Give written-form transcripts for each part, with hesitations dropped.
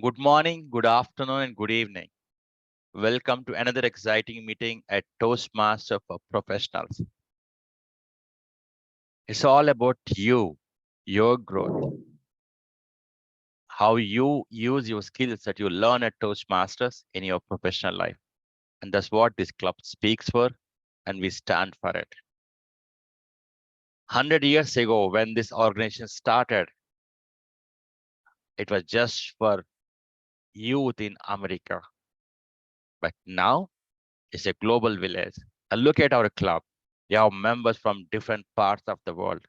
Good morning, good afternoon, and good evening. Welcome to another exciting meeting at Toastmasters for Professionals. It's all about you, your growth, how you use your skills that you learn at Toastmasters in your professional life. And that's what this club speaks for, and we stand for it. 100 years ago, when this organization started, it was just for youth in America. But now it's a global village. And look at our club. We have members from different parts of the world,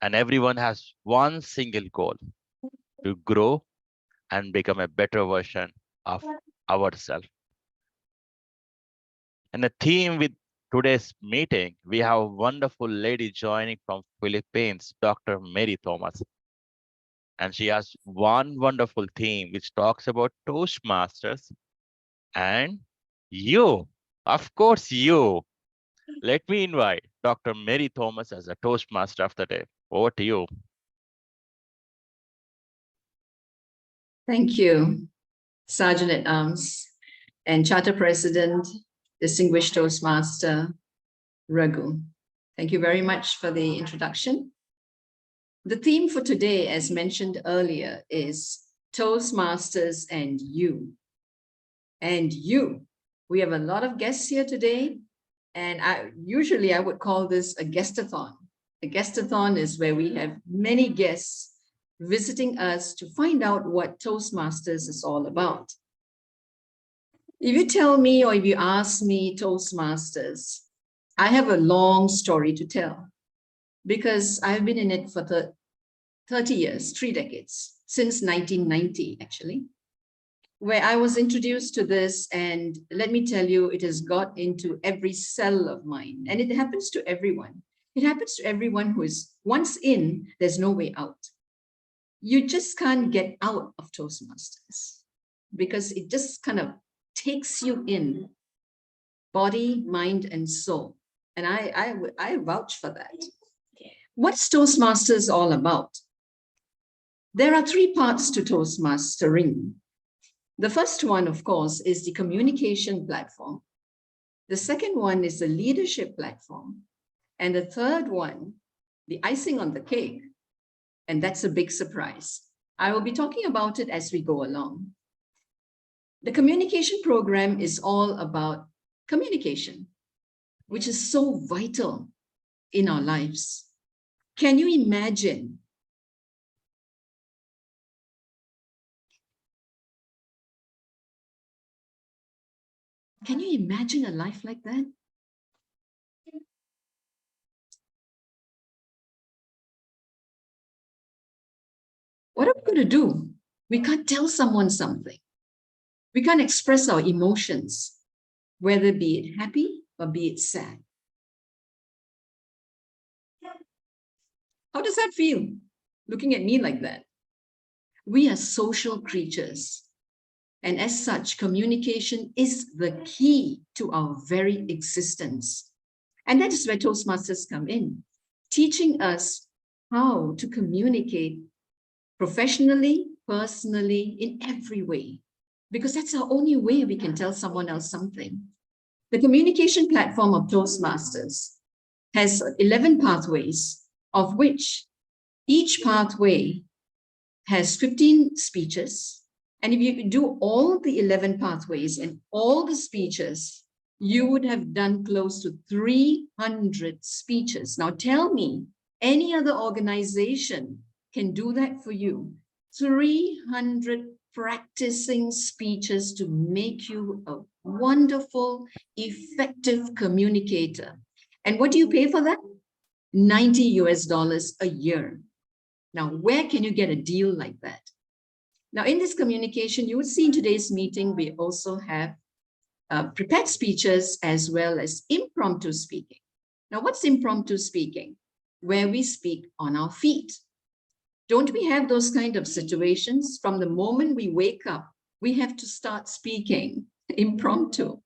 and everyone has one single goal to grow and become a better version of ourselves. And the theme with today's meeting, we have a wonderful lady joining from Philippines, Dr. Mary Thomas. And she has one wonderful theme which talks about Toastmasters and you. Of course, you. Let me invite Dr. Mary Thomas as a Toastmaster of the day. Over to you. Thank you, Sergeant at Arms and Charter President, Distinguished Toastmaster Raghu. Thank you very much for the introduction. The theme for today, as mentioned earlier, is Toastmasters and You. And you. We have a lot of guests here today, and usually I would call this a guestathon. A guestathon is where we have many guests visiting us to find out what Toastmasters is all about. If you tell me or if you ask me Toastmasters, I have a long story to tell because I've been in it for 30 years, 3 decades, since 1990 actually, where I was introduced to this, and let me tell you, it has got into every cell of mine, and it happens to everyone. It happens to everyone who is once in, there's no way out. You just can't get out of Toastmasters because it just kind of takes you in, body, mind, and soul. And I vouch for that. What's Toastmasters all about? There are 3 parts to Toastmastering. The first one, of course, is the communication platform. The second one is the leadership platform. And the third one, the icing on the cake, and that's a big surprise. I will be talking about it as we go along. The communication program is all about communication, which is so vital in our lives. Can you imagine? Can you imagine a life like that? What are we going to do? We can't tell someone something. We can't express our emotions, whether be it happy or be it sad. How does that feel, looking at me like that? We are social creatures, and as such, communication is the key to our very existence. And that is where Toastmasters come in, teaching us how to communicate professionally, personally, in every way, because that's our only way we can tell someone else something. The communication platform of Toastmasters has 11 pathways, of which each pathway has 15 speeches. And if you do all the 11 pathways and all the speeches, you would have done close to 300 speeches. Now tell me, any other organization can do that for you? 300 practicing speeches to make you a wonderful, effective communicator. And what do you pay for that? $90 a year. Now, where can you get a deal like that? Now, in this communication, you would see in today's meeting, we also have prepared speeches as well as impromptu speaking. Now, what's impromptu speaking? Where we speak on our feet. Don't we have those kind of situations? From the moment we wake up, we have to start speaking impromptu.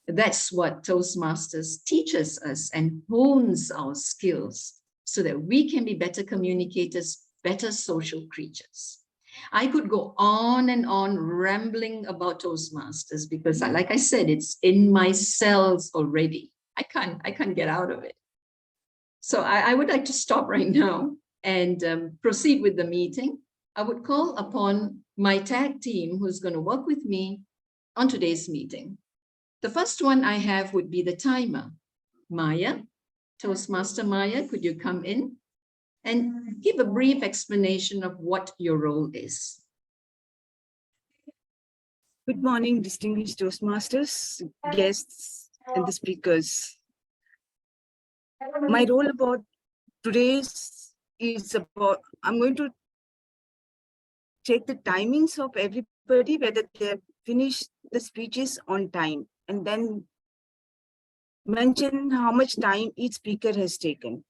That's what Toastmasters teaches us and hones our skills so that we can be better communicators, better social creatures. I could go on and on rambling about Toastmasters because, like I said, it's in my cells already. I can't get out of it. So I would like to stop right now and proceed with the meeting. I would call upon my tag team who's going to work with me on today's meeting. The first one I have would be the timer. Maya, Toastmaster Maya, could you come in and give a brief explanation of what your role is? Good morning, distinguished Toastmasters, guests, and the speakers. My role about today's is about, I'm going to check the timings of everybody, whether they have finished the speeches on time, and then mention how much time each speaker has taken.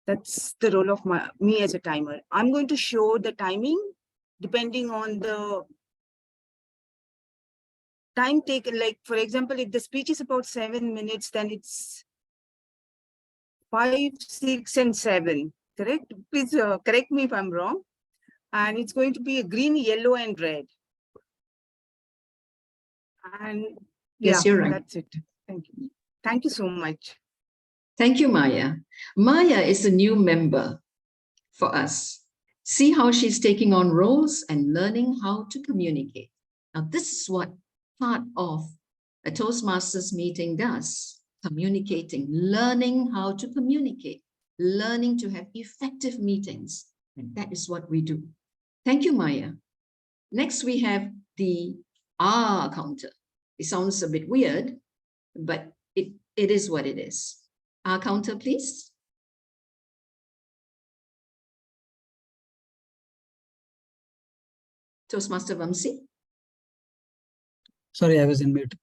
That's the role of me as a timer. I'm going to show the timing depending on the time taken. Like, for example, if the speech is about 7 minutes, then it's 5, 6, and 7. Correct? Please correct me if I'm wrong. And it's going to be a green, yellow, and red. And Yes, yeah, you're right. that's it. Thank you. Thank you so much. Thank you, Maya. Maya is a new member for us. See how she's taking on roles and learning how to communicate. Now, this is what part of a Toastmasters meeting does: communicating, learning how to communicate, learning to have effective meetings. And that is what we do. Thank you, Maya. Next, we have the R counter. It sounds a bit weird, but it is what it is. R counter, please. Toastmaster Vamsi. Sorry, I was in mute.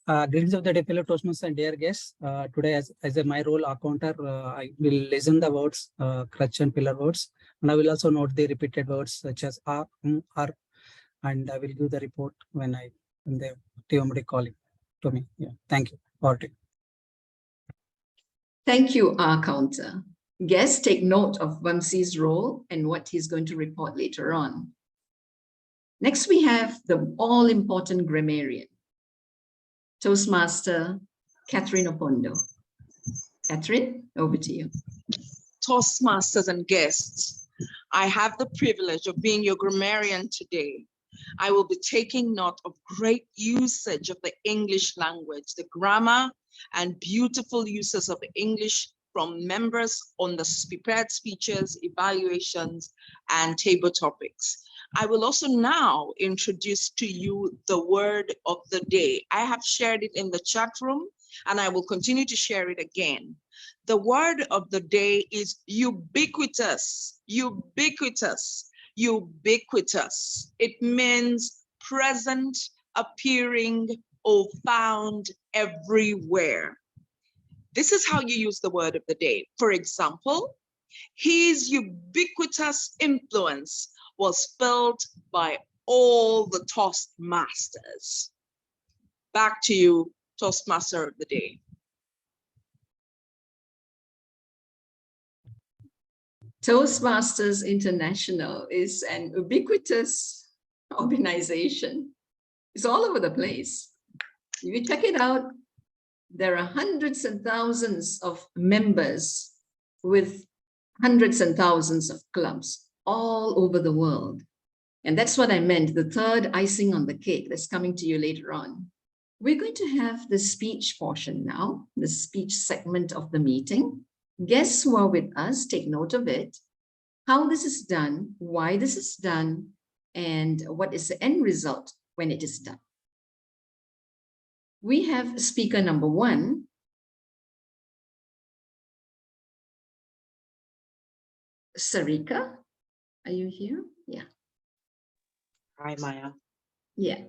Greetings of the day, fellow Toastmasters and dear guests. Today, as my role accounter, I will listen the words, crutch and pillar words, and I will also note the repeated words such as R, R, and I will give the report when the TMD calling to me. Yeah, thank you. Alright. Thank you, R counter. Guests, take note of Vamsi's role and what he's going to report later on. Next, we have the all-important grammarian, Toastmaster Catherine Opondo. Catherine, over to you. Toastmasters and guests, I have the privilege of being your grammarian today. I will be taking note of great usage of the English language, the grammar and beautiful uses of English from members on the prepared speeches, evaluations, and table topics. I will also now introduce to you the word of the day. I have shared it in the chat room, and I will continue to share it again. The word of the day is ubiquitous, ubiquitous, ubiquitous. It means present, appearing, or found everywhere. This is how you use the word of the day. For example, his ubiquitous influence was felt by all the Toastmasters. Back to you, Toastmaster of the day. Toastmasters International is an ubiquitous organization. It's all over the place. If you check it out, there are hundreds and thousands of members with hundreds and thousands of clubs all over the world. And that's what I meant, the third icing on the cake that's coming to you later on. We're going to have the speech portion now, the speech segment of the meeting. Guests who are with us, take note of it, how this is done, why this is done, and what is the end result when it is done. We have speaker number 1. Sarika, are you here? Yeah. Hi, Maya. Yeah.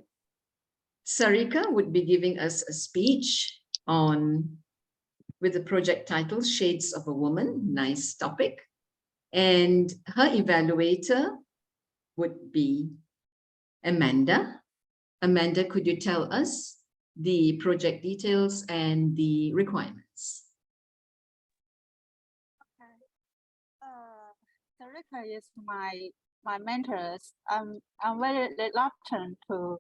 Sarika would be giving us a speech with the project title, Shades of a Woman, nice topic. And her evaluator would be Amanda. Amanda, could you tell us the project details and the requirements? Sarika is my my mentors, I'm very reluctant to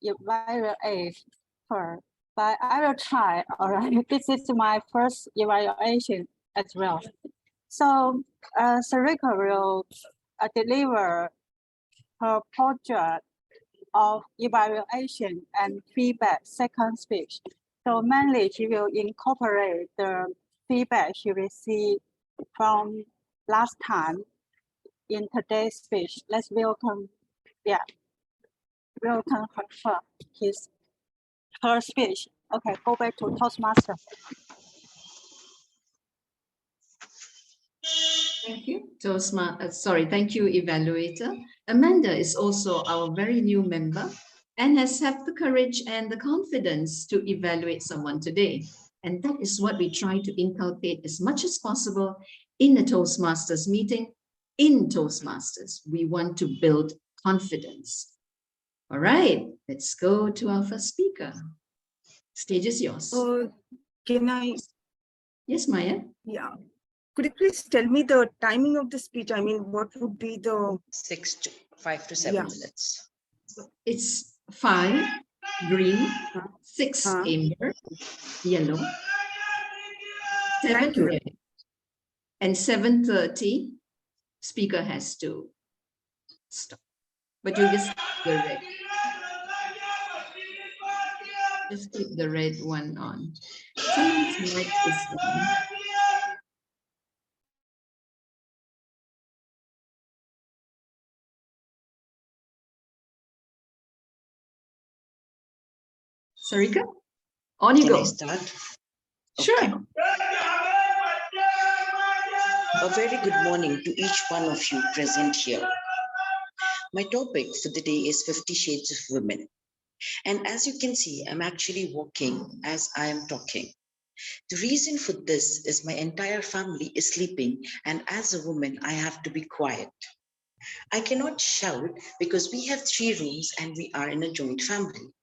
evaluate her, but I will try. All right, this is my first evaluation as well. So Sarika will deliver her project of evaluation and feedback second speech. So mainly she will incorporate the feedback she received from last time in today's speech. Let's welcome, welcome her, her speech. Okay, go back to Toastmaster. Thank you, thank you, evaluator. Amanda is also our very new member and has had the courage and the confidence to evaluate someone today. And that is what we try to inculcate as much as possible in a Toastmasters meeting. In Toastmasters, we want to build confidence. All right, let's go to our first speaker. Stage is yours. Can I? Yes, Maya. Yeah. Could you please tell me the timing of the speech? I mean, what would be the 5 to 7 Yeah. minutes. It's 5 green, 6 Huh? amber, yellow, 7 Thank you. red, and 7:30 speaker has to stop. But you just the red. Just keep the red one on. Someone's mic is on. Sarika, on you Can I go. start? Sure. Okay. A very good morning to each one of you present here. My topic for the day is 50 Shades of Women. And as you can see, I'm actually walking as I am talking. The reason for this is my entire family is sleeping, and as a woman, I have to be quiet. I cannot shout because we have 3 rooms and we are in a joint family.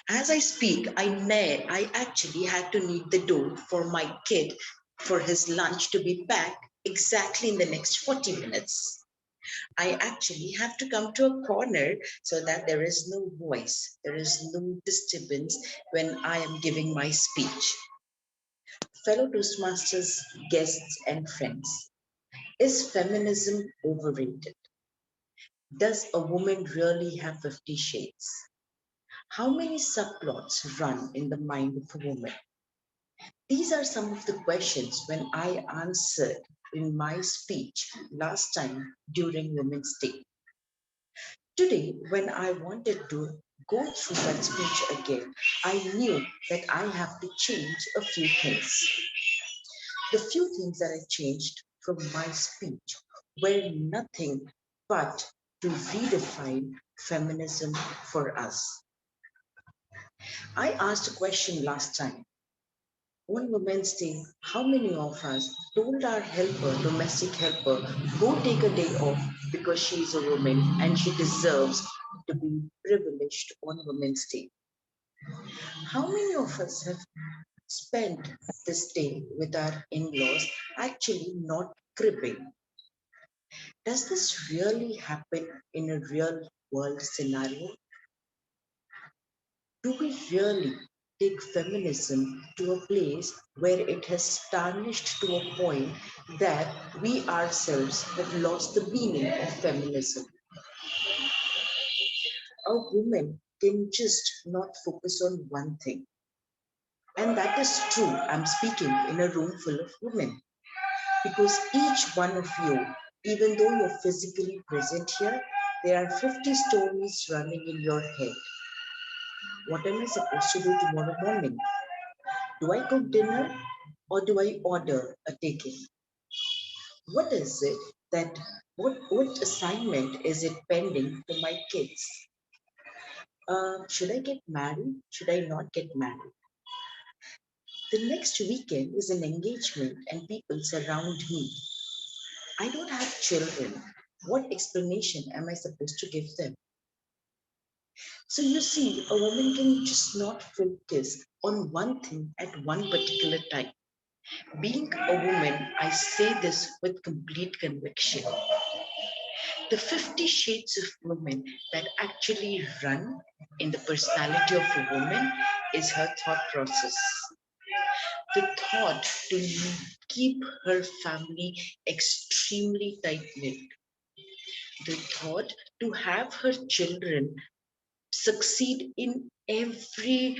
As I speak, I actually had to need the door for my kid for his lunch to be packed exactly in the next 40 minutes. I actually have to come to a corner so that there is no voice, there is no disturbance when I am giving my speech. Fellow Toastmasters, guests, and friends, is feminism overrated? Does a woman really have 50 shades? How many subplots run in the mind of a woman? These are some of the questions when I answered in my speech last time during Women's Day. Today, when I wanted to go through that speech again, I knew that I have to change a few things. The few things that I changed from my speech were nothing but to redefine feminism for us. I asked a question last time. On Women's Day, how many of us told our helper, domestic helper, go take a day off because she is a woman and she deserves to be privileged on Women's Day? How many of us have spent this day with our in-laws actually not cribbing? Does this really happen in a real world scenario? Do we really take feminism to a place where it has tarnished to a point that we ourselves have lost the meaning of feminism? A woman can just not focus on one thing. And that is true. I'm speaking in a room full of women. Because each one of you, even though you're physically present here, there are 50 stories running in your head. What am I supposed to do tomorrow morning? Do I cook dinner or do I order a takeaway? What is it that, what assignment is it pending for my kids? Should I get married? Should I not get married? The next weekend is an engagement and people surround me. I don't have children. What explanation am I supposed to give them? So you see, a woman can just not focus on one thing at one particular time. Being a woman, I say this with complete conviction. The 50 shades of women that actually run in the personality of a woman is her thought process. The thought to keep her family extremely tight-knit. The thought to have her children succeed in every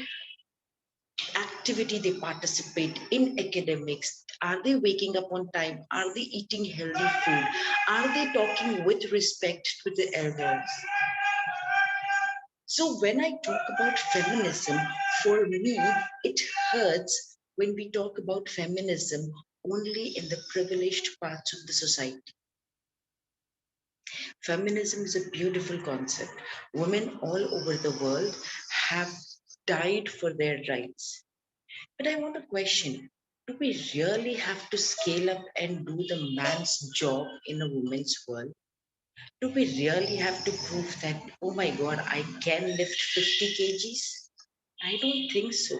activity they participate in. Academics, are they waking up on time? Are they eating healthy food? Are they talking with respect to the elders? So when I talk about feminism, for me, it hurts when we talk about feminism only in the privileged parts of the society. Feminism is a beautiful concept. Women all over the world have died for their rights. But I want to question, do we really have to scale up and do the man's job in a woman's world? Do we really have to prove that, oh my God, I can lift 50 kgs? I don't think so.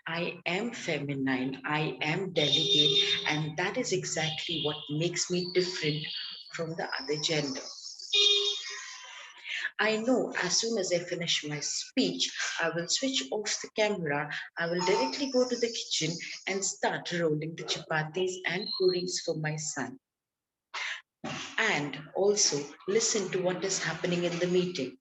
I am feminine, I am delicate, and that is exactly what makes me different from the other gender. I know as soon as I finish my speech, I will switch off the camera. I will directly go to the kitchen and start rolling the chapatis and puris for my son. And also listen to what is happening in the meeting.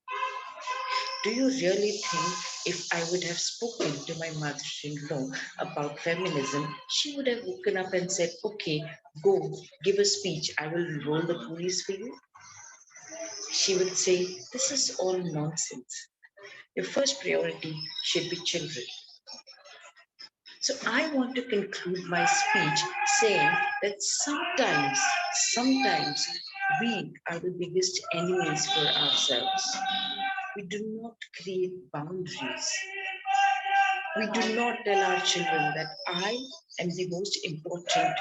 Do you really think if I would have spoken to my mother-in-law about feminism, she would have woken up and said, okay, go give a speech. I will roll the puris for you. She would say, this is all nonsense. Your first priority should be children. So I want to conclude my speech saying that sometimes we are the biggest enemies for ourselves. We do not create boundaries. We do not tell our children that I am the most important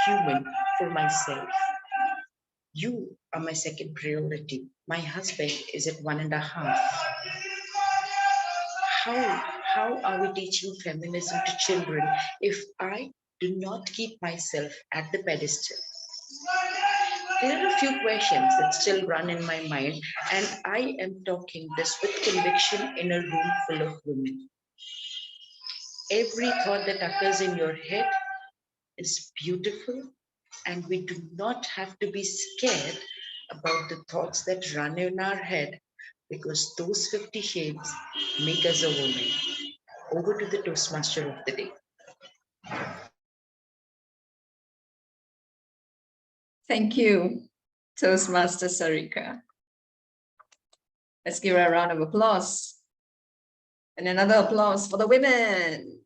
human for myself. You are my second priority. My husband is at 1.5. How are we teaching feminism to children if I do not keep myself at the pedestal? There are a few questions that still run in my mind, and I am talking this with conviction in a room full of women. Every thought that occurs in your head is beautiful, and we do not have to be scared about the thoughts that run in our head, because those 50 shades make us a woman. Over to the Toastmaster of the day. Thank you, Toastmaster Sarika. Let's give her a round of applause. And another applause for the women.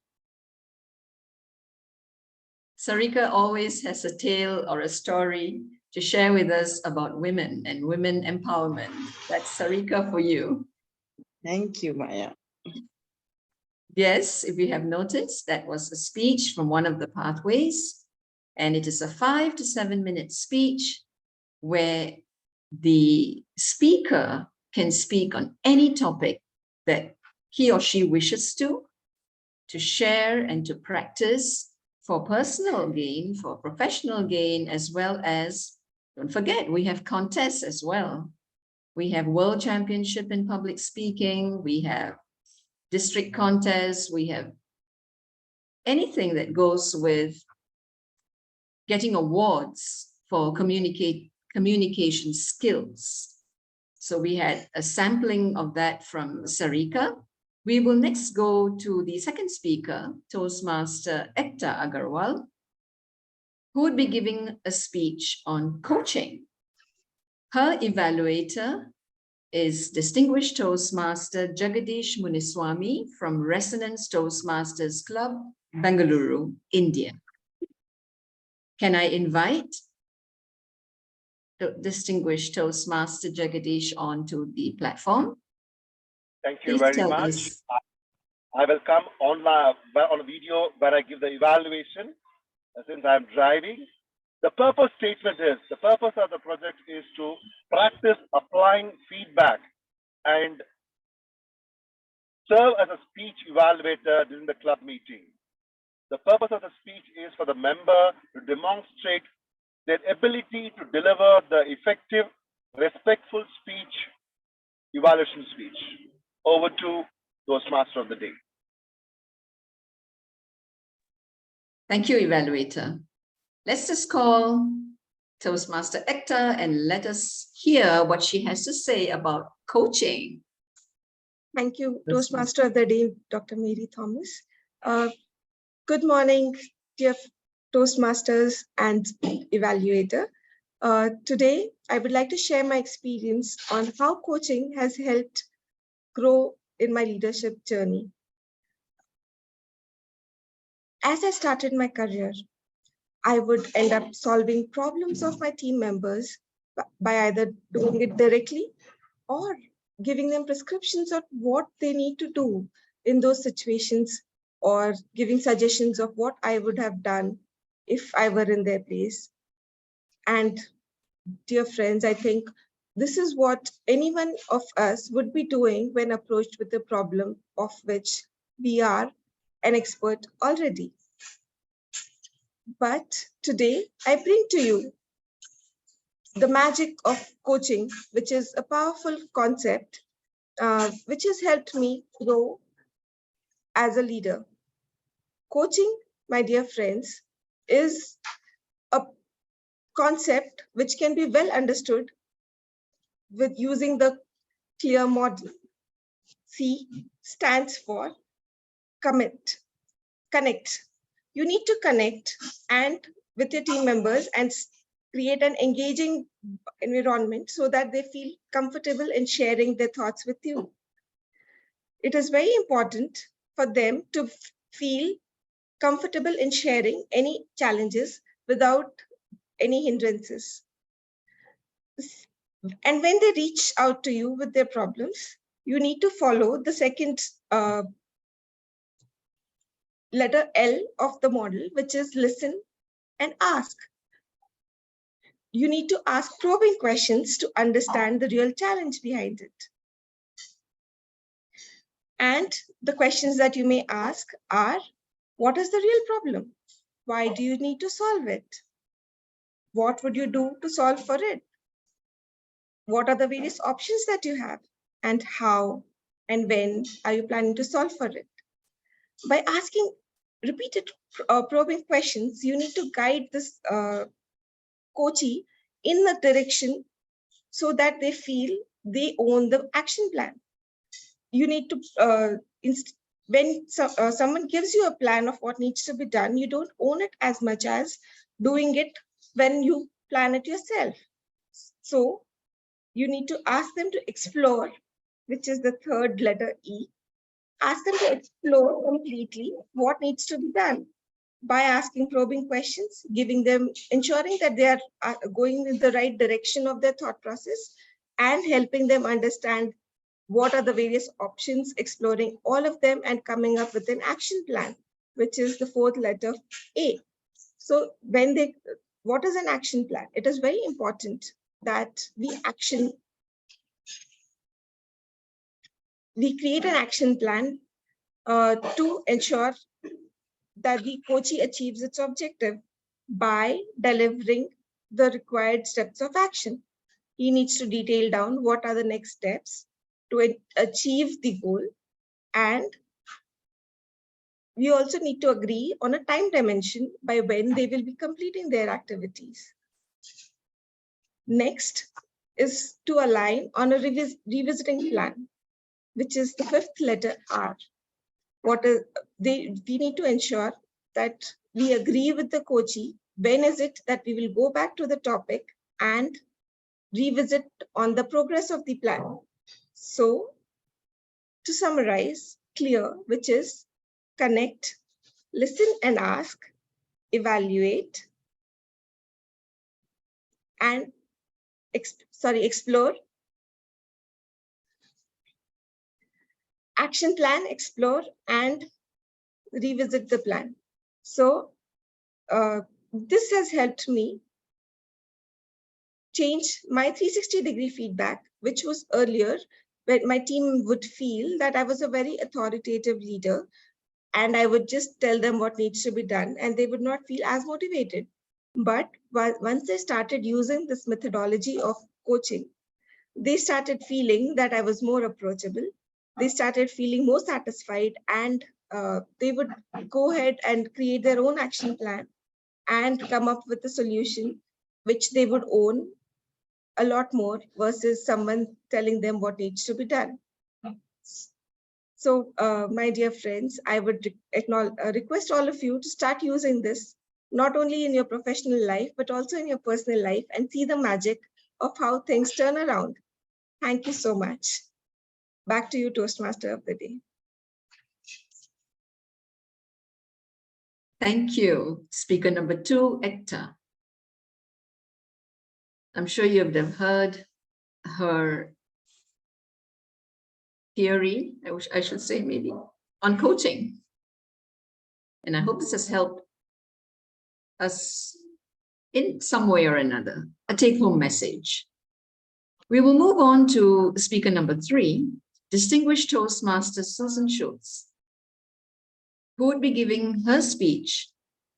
Sarika always has a tale or a story to share with us about women and women empowerment. That's Sarika for you. Thank you, Maya. Yes, if you have noticed, that was a speech from one of the pathways, and it is a 5 to 7 minute speech where the speaker can speak on any topic that he or she wishes to share and to practice for personal gain, for professional gain, as well as, don't forget, we have contests as well. We have World Championship in public speaking, we have district contests, we have anything that goes with getting awards for communication skills. So we had a sampling of that from Sarika. We will next go to the second speaker, Toastmaster Ekta Agarwal, who would be giving a speech on coaching. Her evaluator is Distinguished Toastmaster Jagadish Muniswamy from Resonance Toastmasters Club, Bengaluru, India. Can I invite the Distinguished Toastmaster Jagadish onto the platform? Thank you Please very tell much. us. I will come on a video where I give the evaluation since I'm driving. The purpose statement is, the purpose of the project is to practice applying feedback and serve as a speech evaluator during the club meeting. The purpose of the speech is for the member to demonstrate their ability to deliver the effective respectful speech, evaluation speech. Over to Toastmaster of the day. Thank you, evaluator. Let's just call Toastmaster Ekta and let us hear what she has to say about coaching. Thank you, Toastmaster of the Day, Dr. Mary Thomas. Good morning, dear Toastmasters and evaluator. Today, I would like to share my experience on how coaching has helped grow in my leadership journey. As I started my career, I would end up solving problems of my team members by either doing it directly or giving them prescriptions of what they need to do in those situations, or giving suggestions of what I would have done if I were in their place. And dear friends, I think this is what any one of us would be doing when approached with a problem of which we are an expert already. But today I bring to you the magic of coaching, which is a powerful concept which has helped me grow as a leader. Coaching, my dear friends, is a concept which can be well understood with using the clear model. C stands for commit, connect. You need to connect and with your team members and create an engaging environment so that they feel comfortable in sharing their thoughts with you. It is very important for them to feel comfortable in sharing any challenges without any hindrances. And when they reach out to you with their problems, you need to follow the second letter L of the model, which is listen and ask. You need to ask probing questions to understand the real challenge behind it. And the questions that you may ask are, what is the real problem? Why do you need to solve it? What would you do to solve for it? What are the various options that you have? And how and when are you planning to solve for it? By asking repeated probing questions, you need to guide this coachee in the direction so that they feel they own the action plan. You need to, when someone gives you a plan of what needs to be done, you don't own it as much as doing it when you plan it yourself. So you need to ask them to explore, which is the third letter E. Ask them to explore completely what needs to be done by asking probing questions, giving them, ensuring that they are going in the right direction of their thought process, and helping them understand what are the various options, exploring all of them and coming up with an action plan, which is the fourth letter A. So what is an action plan? It is very important that we create an action plan to ensure that the coachee achieves its objective by delivering the required steps of action. He needs to detail down what are the next steps to achieve the goal, and we also need to agree on a time dimension by when they will be completing their activities. Next is to align on a revisiting plan, which is the fifth letter R. We need to ensure that we agree with the coachee when is it that we will go back to the topic and revisit on the progress of the plan. So to summarize, clear, which is connect, listen and ask, evaluate, and explore, action plan, explore, and revisit the plan. So this has helped me change my 360-degree feedback, which was earlier when my team would feel that I was a very authoritative leader and I would just tell them what needs to be done and they would not feel as motivated. But once they started using this methodology of coaching, they started feeling that I was more approachable. They started feeling more satisfied, and they would go ahead and create their own action plan and come up with a solution which they would own a lot more versus someone telling them what needs to be done. So, my dear friends, I would request all of you to start using this, not only in your professional life, but also in your personal life, and see the magic of how things turn around. Thank you so much. Back to you, Toastmaster of the Day. Thank you. Speaker number 2, Ekta. I'm sure you have heard her theory, I should say maybe, on coaching. And I hope this has helped us in some way or another, a take-home message. We will move on to speaker number 3, Distinguished Toastmaster Susan Schultz, who would be giving her speech,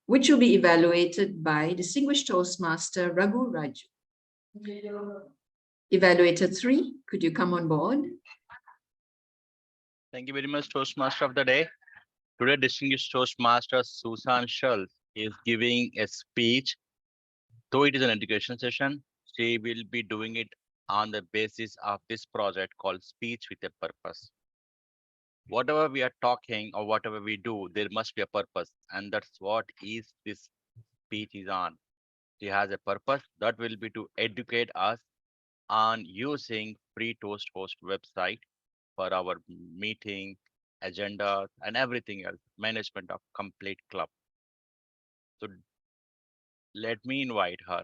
which will be evaluated by Distinguished Toastmaster Raghu Raju. Evaluator 3, could you come on board? Thank you very much, Toastmaster of the Day. Today, Distinguished Toastmaster Susan Schultz is giving a speech. Though it is an education session, she will be doing it on the basis of this project called Speech with a Purpose. Whatever we are talking or whatever we do, there must be a purpose, and that's what is this speech is on. She has a purpose that will be to educate us on using Free Toast Host website for our meeting, agenda, and everything else, management of complete club. So let me invite her,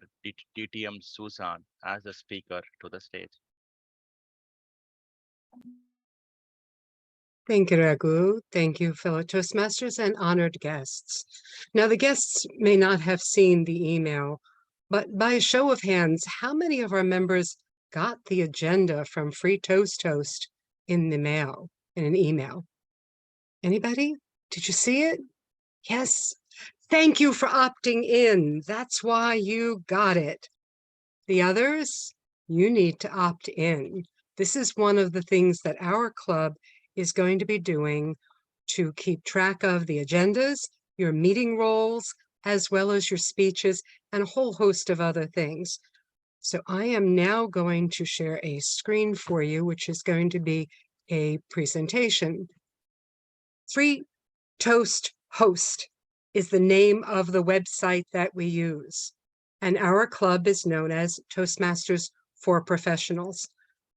DTM Susan, as a speaker to the stage. Thank you, Raghu. Thank you, fellow Toastmasters and honored guests. Now, the guests may not have seen the email, but by a show of hands, how many of our members got the agenda from Free Toast Host in the mail, in an email? Anybody? Did you see it? Yes. Thank you for opting in. That's why you got it. The others, you need to opt in. This is one of the things that our club is going to be doing to keep track of the agendas, your meeting roles, as well as your speeches, and a whole host of other things. So I am now going to share a screen for you, which is going to be a presentation. Free Toast Host is the name of the website that we use. And our club is known as Toastmasters for Professionals.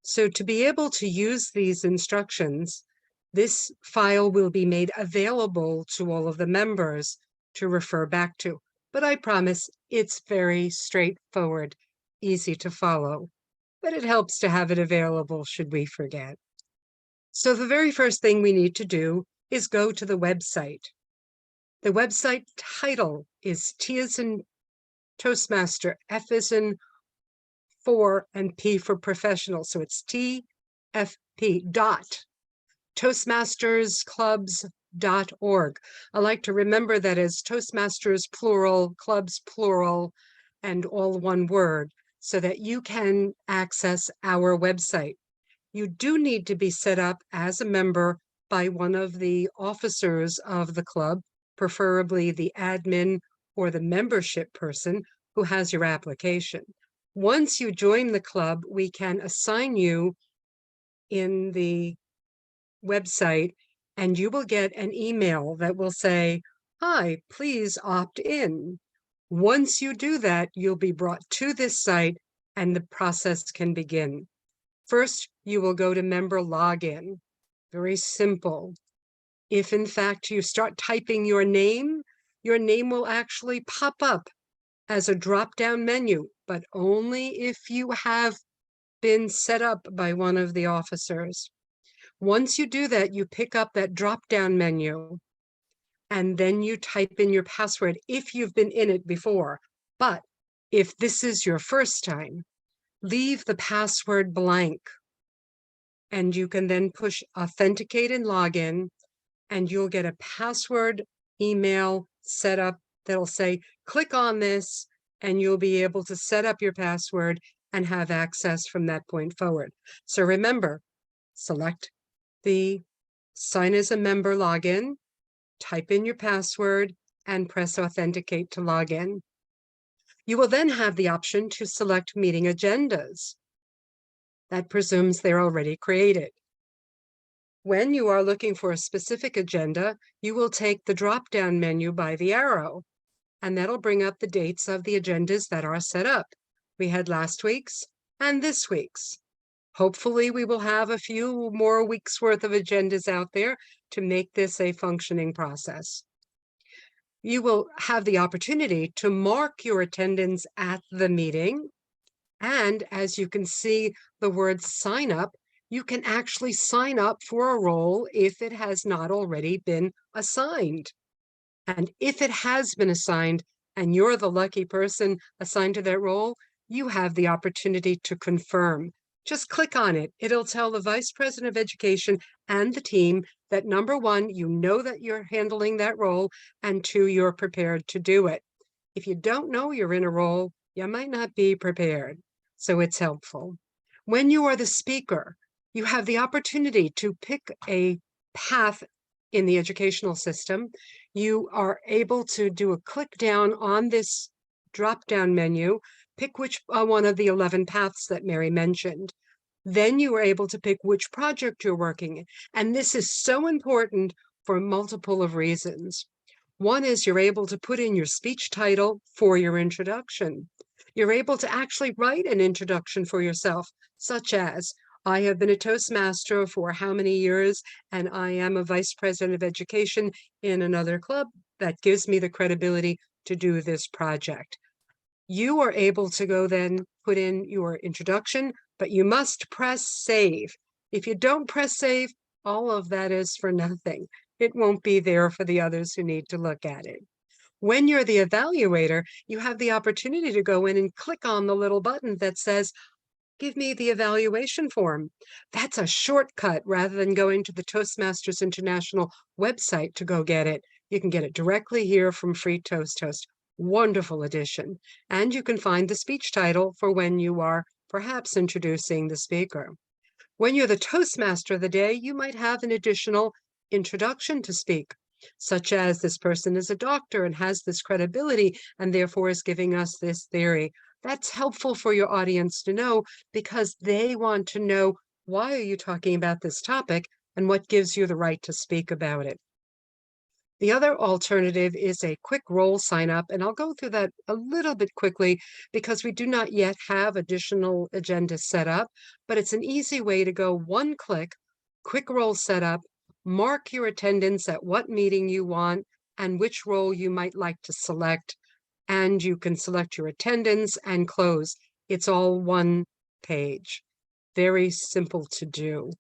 So to be able to use these instructions, this file will be made available to all of the members to refer back to. But I promise it's very straightforward, easy to follow. But it helps to have it available should we forget. So the very first thing we need to do is go to the website. The website title is T as in Toastmaster, F as in 4, and P for professional. So it's TFP.toastmastersclubs.org. I like to remember that as Toastmasters plural, clubs plural, and all one word, so that you can access our website. You do need to be set up as a member by one of the officers of the club, preferably the admin or the membership person who has your application. Once you join the club, we can assign you in the website, and you will get an email that will say, "Hi, please opt in." Once you do that, you'll be brought to this site and the process can begin. First, you will go to member login. Very simple. If in fact you start typing your name will actually pop up as a drop-down menu, but only if you have been set up by one of the officers. Once you do that, you pick up that drop-down menu, and then you type in your password if you've been in it before. But if this is your first time, leave the password blank. And you can then push authenticate and login, and you'll get a password email set up that'll say, click on this, and you'll be able to set up your password and have access from that point forward. So remember, select the sign as a member login, type in your password, and press authenticate to log in. You will then have the option to select meeting agendas. That presumes they're already created. When you are looking for a specific agenda, you will take the drop-down menu by the arrow, and that'll bring up the dates of the agendas that are set up. We had last week's and this week's. Hopefully, we will have a few more weeks worth of agendas out there to make this a functioning process. You will have the opportunity to mark your attendance at the meeting. And as you can see the word sign up, you can actually sign up for a role if it has not already been assigned. And if it has been assigned and you're the lucky person assigned to that role, you have the opportunity to confirm. Just click on it. It'll tell the Vice President of Education and the team that number one, you know that you're handling that role, and two, you're prepared to do it. If you don't know you're in a role, you might not be prepared. So it's helpful. When you are the speaker, you have the opportunity to pick a path in the educational system. You are able to do a click down on this drop-down menu, pick which one of the 11 paths that Mary mentioned. Then you are able to pick which project you're working in. And this is so important for multiple of reasons. One is you're able to put in your speech title for your introduction. You're able to actually write an introduction for yourself, such as, I have been a Toastmaster for how many years, and I am a Vice President of Education in another club. That gives me the credibility to do this project. You are able to go then put in your introduction, but you must press save. If you don't press save, all of that is for nothing. It won't be there for the others who need to look at it. When you're the evaluator, you have the opportunity to go in and click on the little button that says, give me the evaluation form. That's a shortcut rather than going to the Toastmasters International website to go get it. You can get it directly here from Free Toast Toast. Wonderful addition. And you can find the speech title for when you are perhaps introducing the speaker. When you're the Toastmaster of the day, you might have an additional introduction to speak, such as this person is a doctor and has this credibility and therefore is giving us this theory. That's helpful for your audience to know because they want to know, why are you talking about this topic and what gives you the right to speak about it? The other alternative is a quick role sign up, and I'll go through that a little bit quickly because we do not yet have additional agendas set up, but it's an easy way to go one click, quick role setup, mark your attendance at what meeting you want and which role you might like to select, and you can select your attendance and close. It's all one page. Very simple to do.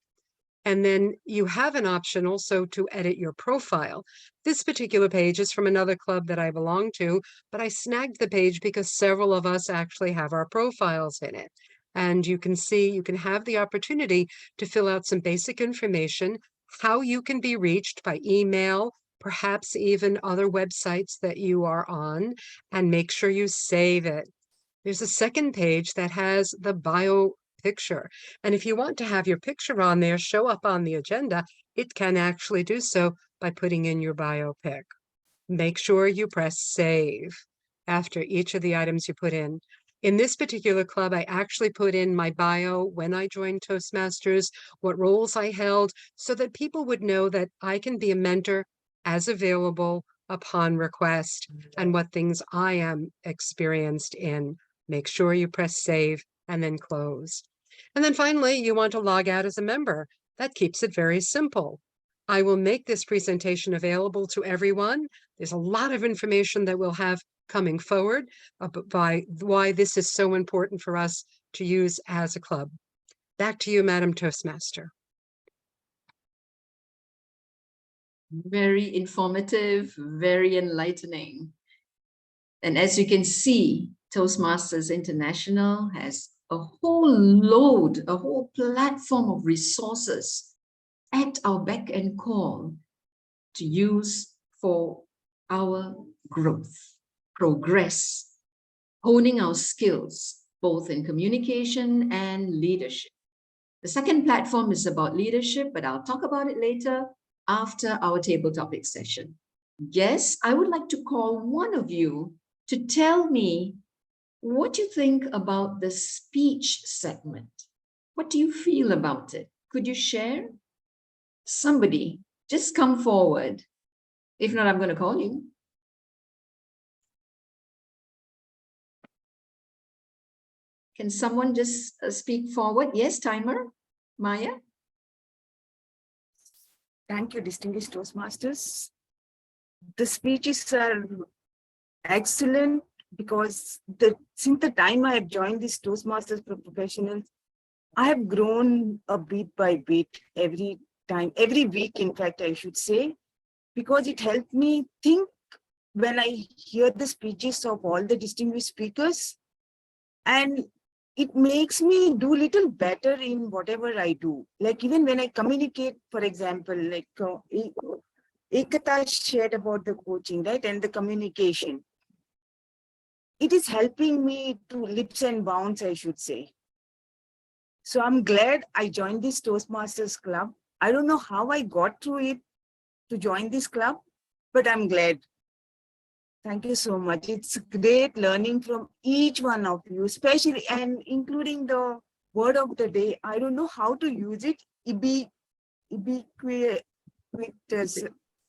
And then you have an option also to edit your profile. This particular page is from another club that I belong to, but I snagged the page because several of us actually have our profiles in it. And you can see, you can have the opportunity to fill out some basic information, how you can be reached by email, perhaps even other websites that you are on, and make sure you save it. There's a second page that has the bio picture. And if you want to have your picture on there show up on the agenda, it can actually do so by putting in your bio pic. Make sure you press save after each of the items you put in. In this particular club, I actually put in my bio when I joined Toastmasters, what roles I held, so that people would know that I can be a mentor as available upon request and what things I am experienced in. Make sure you press save and then close. And then finally, you want to log out as a member. That keeps it very simple. I will make this presentation available to everyone. There's a lot of information that we'll have coming forward by why this is so important for us to use as a club. Back to you, Madam Toastmaster. Very informative, very enlightening. And as you can see, Toastmasters International has a whole load, a whole platform of resources at our beck and call to use for our growth, progress, honing our skills, both in communication and leadership. The second platform is about leadership, but I'll talk about it later after our table topic session. Yes, I would like to call one of you to tell me what you think about the speech segment. What do you feel about it? Could you share? Somebody, just come forward. If not, I'm going to call you. Can someone just speak forward? Yes, timer. Maya? Thank you, distinguished Toastmasters. The speeches are excellent because since the time I have joined this Toastmasters for Professionals, I have grown a bit by bit every time, every week, in fact, I should say, because it helped me think when I hear the speeches of all the distinguished speakers, and it makes me do little better in whatever I do. Like even when I communicate, for example, like Ekata shared about the coaching, right, and the communication. It is helping me to leaps and bounds, I should say. So I'm glad I joined this Toastmasters club. I don't know how I got through it to join this club, but I'm glad. Thank you so much. It's great learning from each one of you, especially and including the word of the day. I don't know how to use it. Ubiquitous.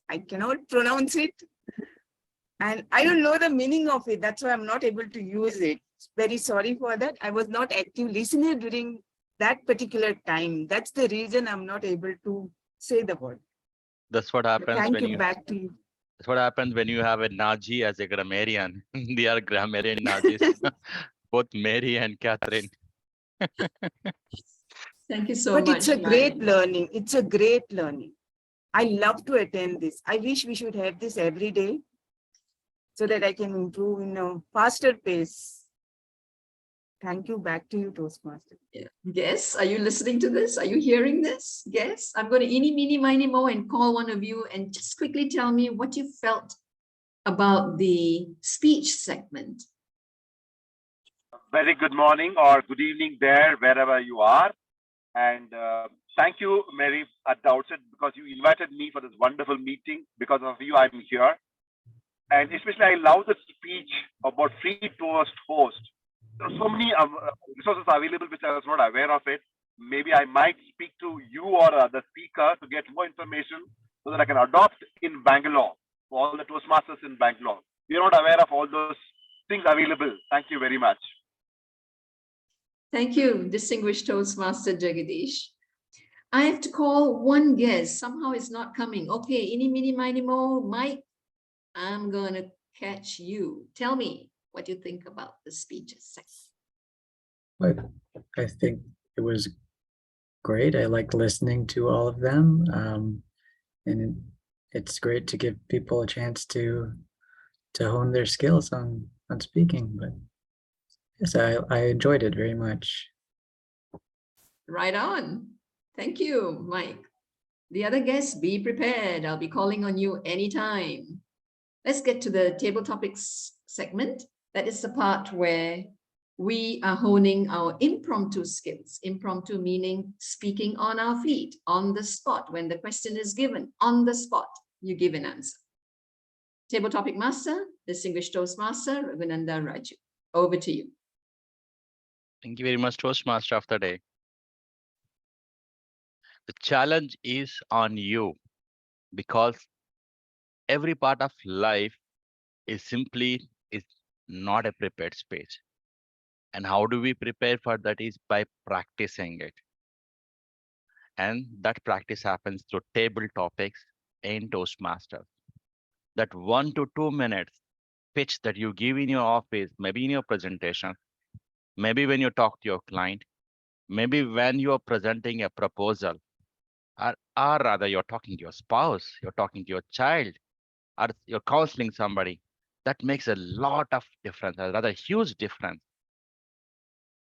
I cannot pronounce it. And I don't know the meaning of it. That's why I'm not able to use it. Very sorry for that. I was not active listener during that particular time. That's the reason I'm not able to say the word. That's what happens Thank when you. you Back to you. that's what happens when you have a Naji as a grammarian. They are grammarian Najis. Both Mary and Catherine. Thank you so But much. it's a Maya. great learning. It's a great learning. I love to attend this. I wish we should have this every day so that I can improve in a faster pace. Thank you. Back to you, Toastmaster. Guess, are you listening to this? Are you hearing this? Guess, I'm going to eeny, meeny, miny, mo and call one of you and just quickly tell me what you felt about the speech segment. Very good morning or good evening there, wherever you are. And thank you, Mary, at the outset, because you invited me for this wonderful meeting. Because of you, I'm here. And especially, I love the speech about free toast host. There are so many resources available which I was not aware of it. Maybe I might speak to you or the speaker to get more information so that I can adopt in Bangalore, for all the Toastmasters in Bangalore. We're not aware of all those things available. Thank you very much. Thank you, distinguished Toastmaster Jagadish. I have to call one guest. Somehow it's not coming. Okay, eeny, meeny, miny, mo, Mike, I'm going to catch you. Tell me what you think about the speech segment. I think it was great. I liked listening to all of them. And it's great to give people a chance to hone their skills on speaking. But yes, I enjoyed it very much. Right on. Thank you, Mike. The other guests, be prepared. I'll be calling on you anytime. Let's get to the table topics segment. That is the part where we are honing our impromptu skills. Impromptu meaning speaking on our feet, on the spot. When the question is given, on the spot, you give an answer. Table topic master, distinguished Toastmaster, Raghunanda Raju. Over to you. Thank you very much, Toastmaster of the day. The challenge is on you because every part of life is not a prepared space. And how do we prepare for that is by practicing it. And that practice happens through table topics in Toastmasters. That 1 to 2 minutes pitch that you give in your office, maybe in your presentation, maybe when you talk to your client, maybe when you are presenting a proposal, or rather you're talking to your spouse, you're talking to your child, or you're counseling somebody, that makes a lot of difference, a rather huge difference.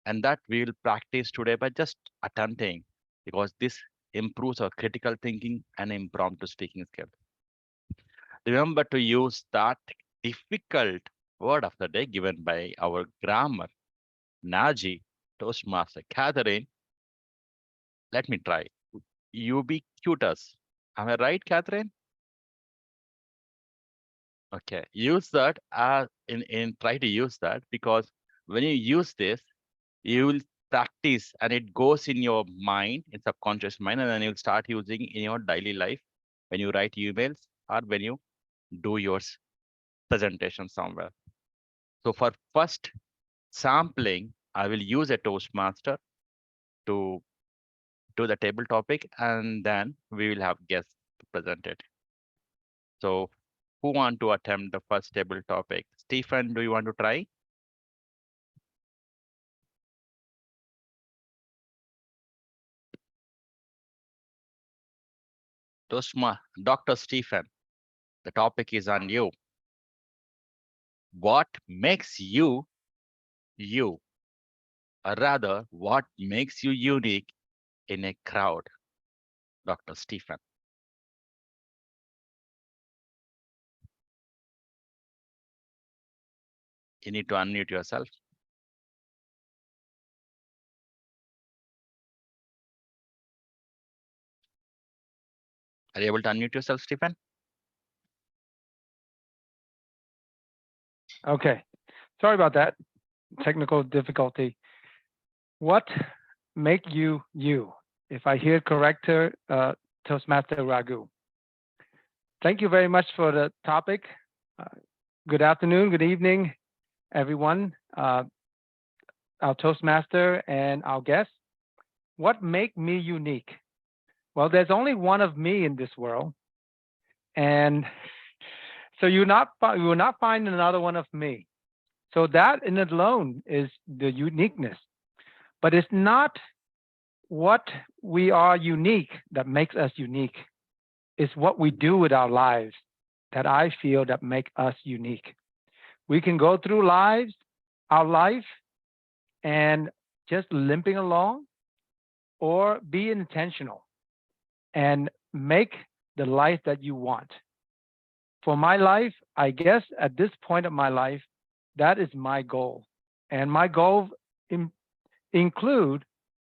And that we will practice today by just attempting, because this improves our critical thinking and impromptu speaking skills. Remember to use that difficult word of the day given by our grammar. Naji, Toastmaster, Catherine. Let me try. Ubiquitous. Am I right, Catherine? Okay, use that in try to use that, because when you use this, you will practice and it goes in your mind, in subconscious mind, and then you'll start using in your daily life when you write emails or when you do your presentation somewhere. So for first sampling, I will use a Toastmaster to do the table topic, and then we will have guests to present it. So who want to attempt the first table topic? Stephen, do you want to try? Dr. Stephen, the topic is on you. What makes you, you? Or rather, what makes you unique in a crowd? Dr. Stephen. You need to unmute yourself. Are you able to unmute yourself, Stephen? Okay, sorry about that. Technical difficulty. What make you you? If I hear correct, Toastmaster Raghu. Thank you very much for the topic. Good afternoon, good evening, everyone. Our Toastmaster and our guests. What make me unique? Well, there's only one of me in this world, and so you will not find another one of me. So that in it alone is the uniqueness. But it's not what we are unique that makes us unique. It's what we do with our lives that I feel that make us unique. We can go through our life, and just limping along, or be intentional and make the life that you want. For my life, I guess at this point of my life, that is my goal. And my goal include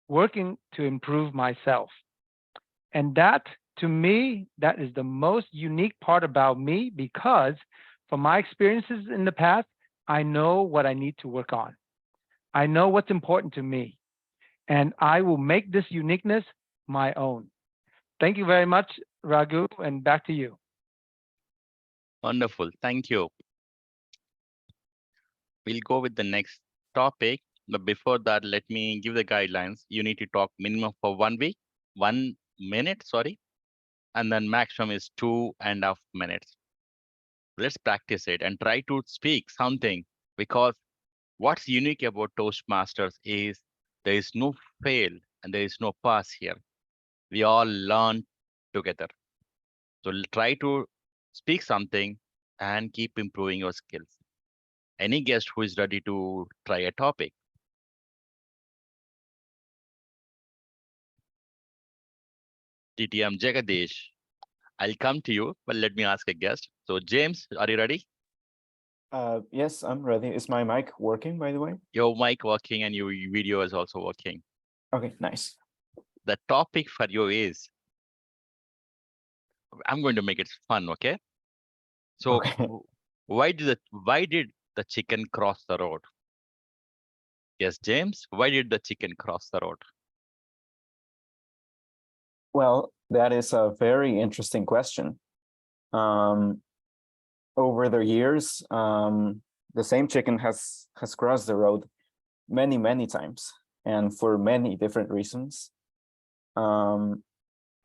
working to improve myself. And that, to me, that is the most unique part about me, because from my experiences in the past, I know what I need to work on. I know what's important to me, and I will make this uniqueness my own. Thank you very much, Raghu, and back to you. Wonderful, thank you. We'll go with the next topic, but before that, let me give the guidelines. You need to talk minimum for 1 week, 1 minute, sorry, and then maximum is 2.5 minutes. Let's practice it and try to speak something, because what's unique about Toastmasters is there is no fail and there is no pass here. We all learn together. So try to speak something and keep improving your skills. Any guest who is ready to try a topic? TTM Jagadish, I'll come to you, but let me ask a guest. So James, are you ready? Yes, I'm ready. Is my mic working, by the way? Your mic working and your video is also working. Okay, nice. The topic for you is, I'm going to make it fun, okay? So Okay. why did the chicken cross the road? Yes, James, why did the chicken cross the road? Well, that is a very interesting question. Over the years, the same chicken has crossed the road many times, and for many different reasons.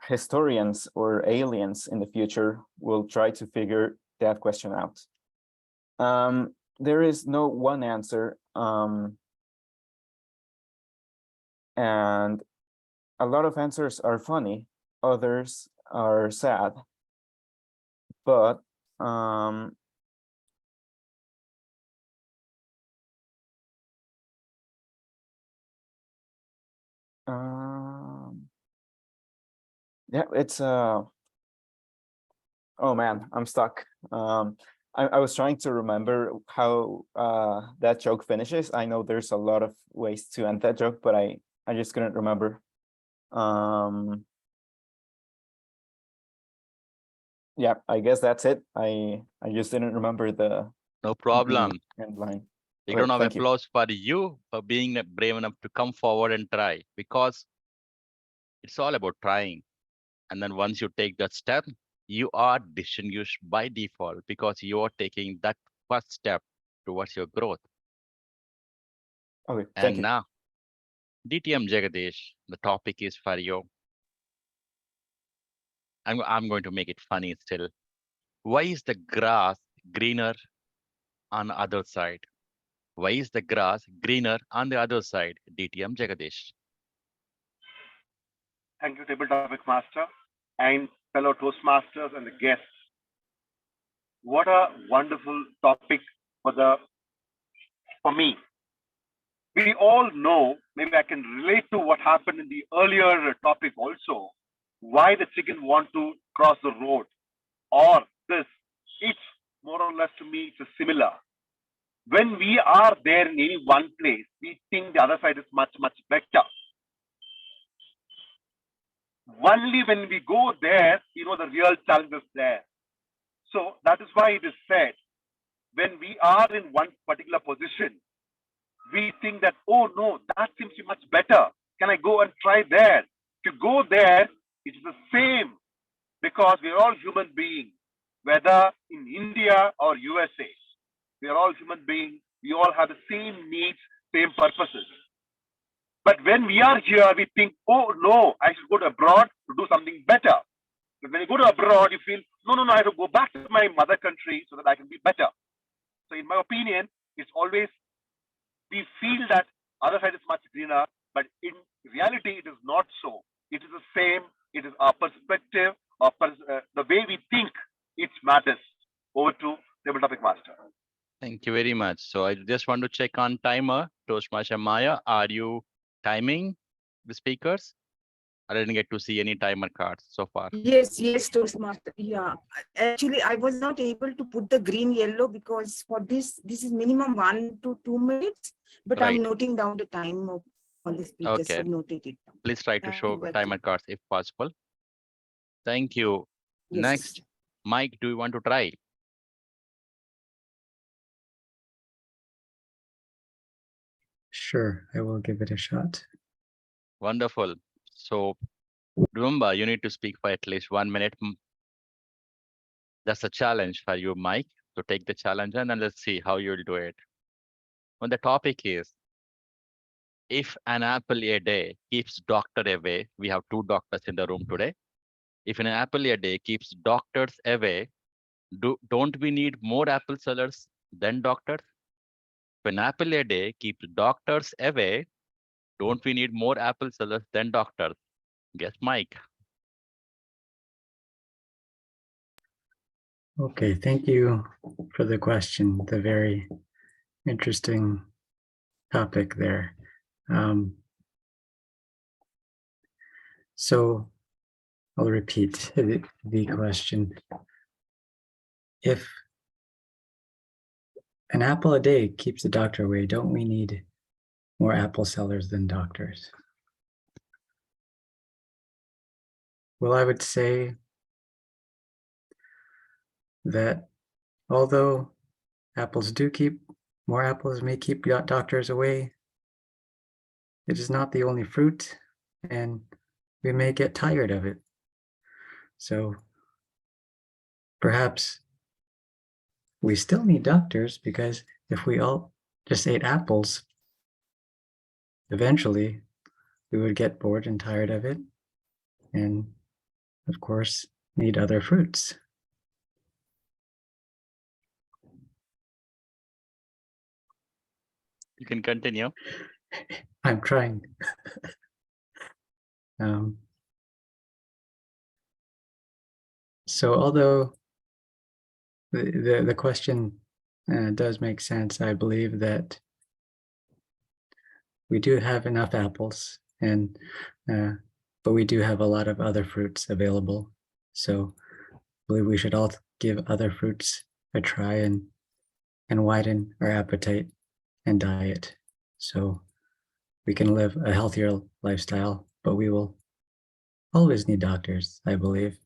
Historians or aliens in the future will try to figure that question out. There is no one answer, and a lot of answers are funny, others are sad, but yeah, it's oh man, I'm stuck. I was trying to remember how that joke finishes. I know there's a lot of ways to end that joke, but I just couldn't remember. Yeah, I guess that's it. I just didn't remember the No problem. end line. A Okay, round of thank you. applause for you for being brave enough to come forward and try, because it's all about trying. And then once you take that step, you are distinguished by default because you are taking that first step towards your growth. Okay, And thank you. now, DTM Jagadish, the topic is for you. I'm going to make it funny still. Why is the grass greener on the other side? Why is the grass greener on the other side? DTM Jagadish. Thank you, Table Topic Master and fellow Toastmasters and the guests. What a wonderful topic for me. We all know, maybe I can relate to what happened in the earlier topic also, why the chicken want to cross the road or this. It's more or less to me, it's similar. When we are there in any one place, we think the other side is much, much better. Only when we go there, the real challenge is there. So that is why it is said, when we are in one particular position, we think that, oh no, that seems to be much better. Can I go and try there? If you go there, it's the same, because we are all human beings, whether in India or USA. We are all human beings. We all have the same needs, same purposes. But when we are here, we think, oh no, I should go to abroad to do something better. But when you go to abroad, you feel, no, I have to go back to my mother country so that I can be better. So in my opinion, it's always, we feel that other side is much greener, but in reality, it is not so. It is the same. It is our perspective, the way we think, it matters. Over to Table Topic Master. Thank you very much. So I just want to check on timer. Toastmaster Maya, are you timing the speakers? I didn't get to see any timer cards so far. Yes, Toastmaster. Yeah, actually, I was not able to put the green yellow because for this is minimum 1 to 2 minutes. But Right. I'm noting down the time of all the speakers. Okay. So noted it down. Please try to show timer cards if possible. Thank you. Yes. Next, Mike, do you want to try? Sure, I will give it a shot. Wonderful. So remember, you need to speak for at least 1 minute. That's a challenge for you, Mike. So take the challenge and then let's see how you'll do it. When the topic is, if an apple a day keeps doctor away, we have 2 doctors in the room today. If an apple a day keeps doctors away, don't we need more apple sellers than doctors? If an apple a day keeps doctors away, don't we need more apple sellers than doctors? Guess Mike. Okay, thank you for the question. The very interesting topic there. So I'll repeat the question. If an apple a day keeps the doctor away, don't we need more apple sellers than doctors? Well, I would say that although more apples may keep doctors away, it is not the only fruit, and we may get tired of it. So perhaps we still need doctors, because if we all just ate apples, eventually we would get bored and tired of it, and of course need other fruits. You can continue. I'm trying. So although the question does make sense, I believe that we do have enough apples, and but we do have a lot of other fruits available. So I believe we should all give other fruits try and widen our appetite and diet so we can live a healthier lifestyle, but we will always need doctors, I believe.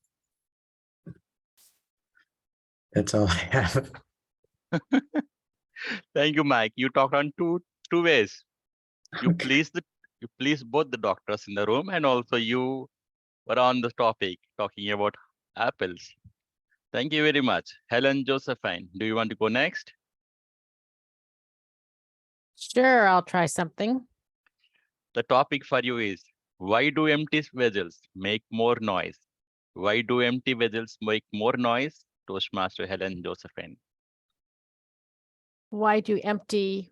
That's all I have. Thank you, Mike. You talked on two ways. You Okay. please both the doctors in the room, and also you were on the topic talking about apples. Thank you very much. Helen Josephine, do you want to go next? Sure, I'll try something. The topic for you is, why do empty vessels make more noise? Why do empty vessels make more noise? Toastmaster Helen Josephine. Why do empty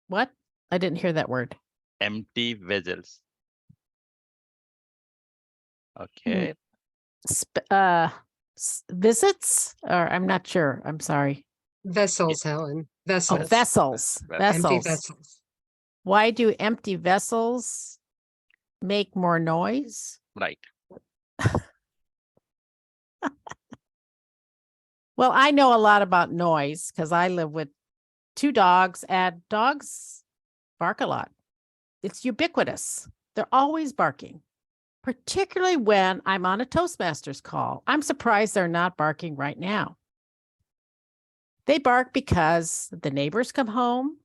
what? I didn't hear that word. Empty vessels. Okay. Visits? Or I'm not sure. I'm sorry. Vessels, Helen, Oh, vessels. vessels. Empty Vessels. vessels. Why do empty vessels make more noise? Right. Well, I know a lot about noise because I live with 2 dogs, and dogs bark a lot. It's ubiquitous. They're always barking, particularly when I'm on a Toastmasters call. I'm surprised they're not barking right now. They bark because the neighbors come home.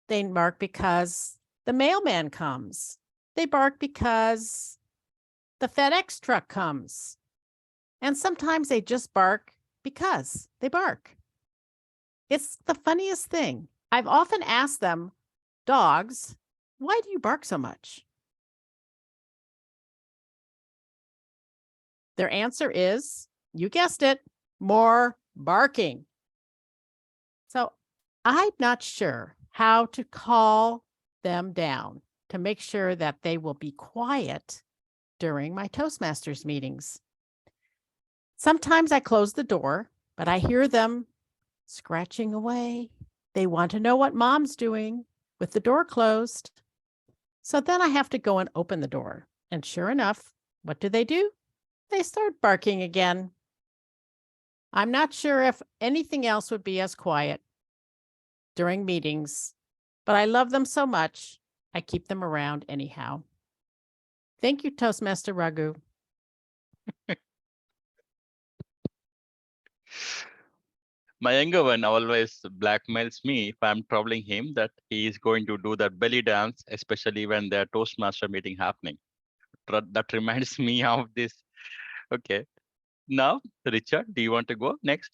They bark because the mailman comes. They bark because the FedEx truck comes. And sometimes they just bark because they bark. It's the funniest thing. I've often asked them, dogs, why do you bark so much? Their answer is, you guessed it, more barking. So I'm not sure how to call them down to make sure that they will be quiet during my Toastmasters meetings. Sometimes I close the door, but I hear them scratching away. They want to know what mom's doing with the door closed. So then I have to go and open the door. And sure enough, what do? They start barking again. I'm not sure if anything else would be as quiet during meetings, but I love them so much, I keep them around anyhow. Thank you, Toastmaster Raghu. My younger one always blackmails me if I'm troubling him that he is going to do that belly dance, especially when there's Toastmaster meeting happening. That reminds me of this. Okay. Now, Richard, do you want to go next?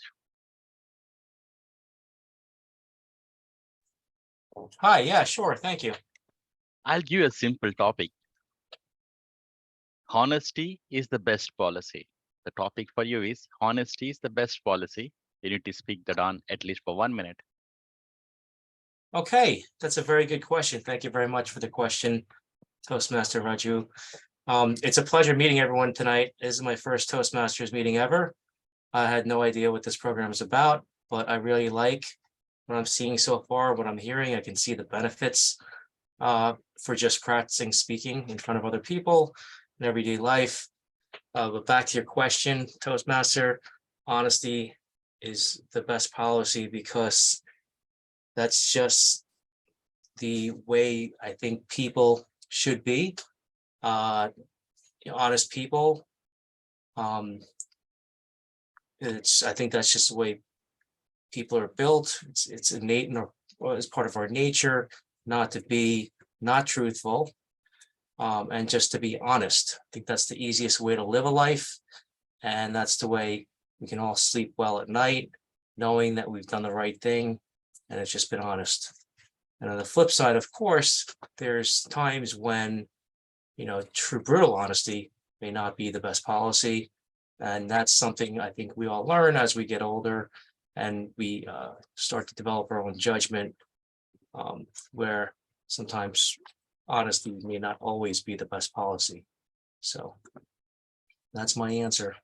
Hi, yeah, sure. Thank you. I'll give you a simple topic. Honesty is the best policy. The topic for you is honesty is the best policy. You need to speak that on at least for 1 minute. Okay, that's a very good question. Thank you very much for the question, Toastmaster Raju. It's a pleasure meeting everyone tonight. This is my first Toastmasters meeting ever. I had no idea what this program is about, but I really like what I'm seeing so far, what I'm hearing. I can see the benefits for just practicing speaking in front of other people in everyday life. But back to your question, Toastmaster, honesty is the best policy because that's just the way I think people should be. Honest people. I think that's just the way people are built. It's innate or as part of our nature not to be not truthful and just to be honest. I think that's the easiest way to live a life, and that's the way we can all sleep well at night, knowing that we've done the right thing and it's just been honest. And on the flip side, of course, there's times when, true brutal honesty may not be the best policy. And that's something I think we all learn as we get older and we start to develop our own judgment, where sometimes honesty may not always be the best policy. So that's my answer.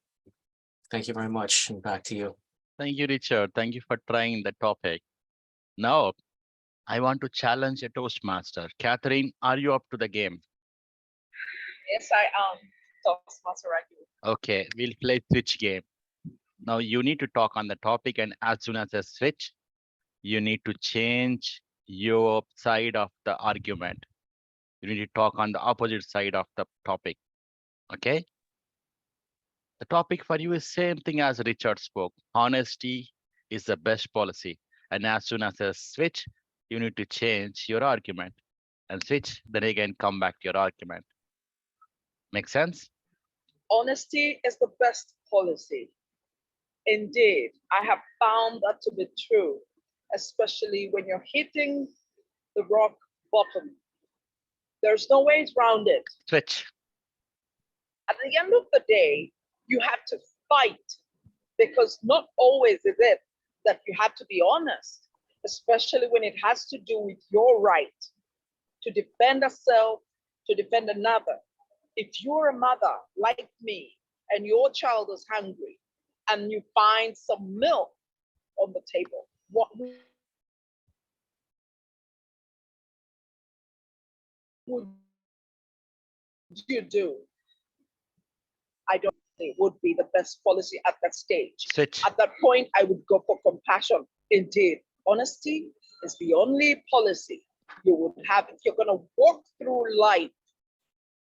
Thank you very much, and back to you. Thank you, Richard. Thank you for trying the topic. Now, I want to challenge a Toastmaster. Catherine, are you up to the game? Yes, I am, Toastmaster Raghu. Okay, we'll play switch game. Now you need to talk on the topic, and as soon as I switch, you need to change your side of the argument. You need to talk on the opposite side of the topic. Okay. The topic for you is same thing as Richard spoke. Honesty is the best policy. And as soon as I switch, you need to change your argument and switch, then again come back to your argument. Make sense? Honesty is the best policy. Indeed, I have found that to be true, especially when you're hitting the rock bottom. There's no ways around it. Switch. At the end of the day, you have to fight, because not always is it that you have to be honest, especially when it has to do with your right to defend a self, to defend another. If you're a mother like me and your child is hungry and you find some milk on the table, what would you do? I don't think it would be the best policy at that stage. Switch. At that point, I would go for compassion. Indeed, honesty is the only policy you would have if you're going to walk through life.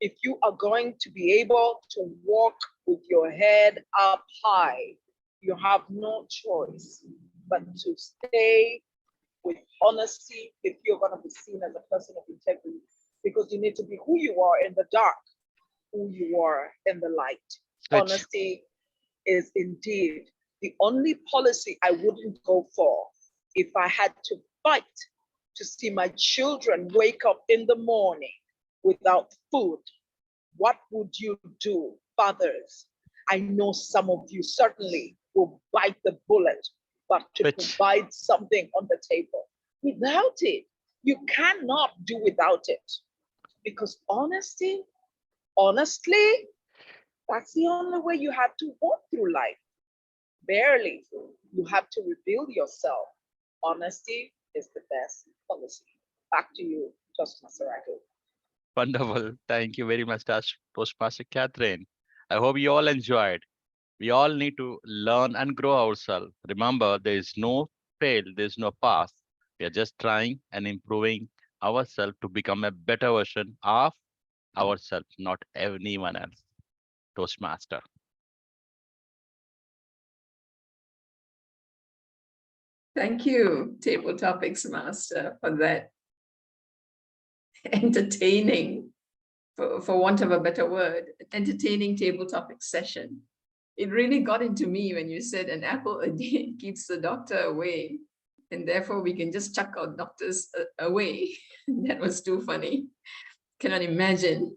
If you are going to be able to walk with your head up high, you have no choice but to stay with honesty if you're going to be seen as a person of integrity, because you need to be who you are in the dark, who you are in the light. Switch. Honesty is indeed the only policy I wouldn't go for if I had to fight to see my children wake up in the morning without food. What would you do, fathers? I know some of you certainly will bite the bullet, but to Switch. provide something on the table. Without it, you cannot do without it. Because honestly, that's the only way you have to walk through life. Barely, you have to rebuild yourself. Honesty is the best policy. Back to you, Toastmaster Raghu. Wonderful. Thank you very much, Toastmaster Catherine. I hope you all enjoyed. We all need to learn and grow ourselves. Remember, there is no fail, there is no pass. We are just trying and improving ourselves to become a better version of ourselves, not anyone else. Toastmaster. Thank you, Table Topics Master, for that entertaining, for want of a better word, entertaining table topic session. It really got into me when you said an apple a day keeps the doctor away, and therefore we can just chuck our doctors away. That was too funny. Cannot imagine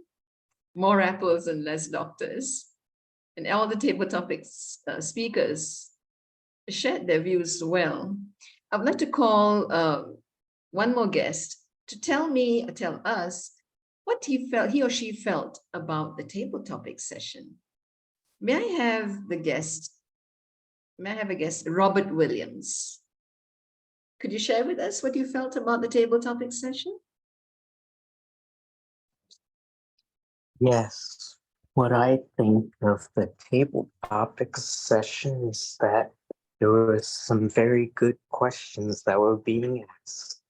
more apples and less doctors. And all the table topics speakers shared their views well. I would like to call one more guest to tell us what he or she felt about the table topic session. May I have a guest, Robert Williams? Could you share with us what you felt about the table topic session? Yes, what I think of the table topics session is that there were some very good questions that were being asked.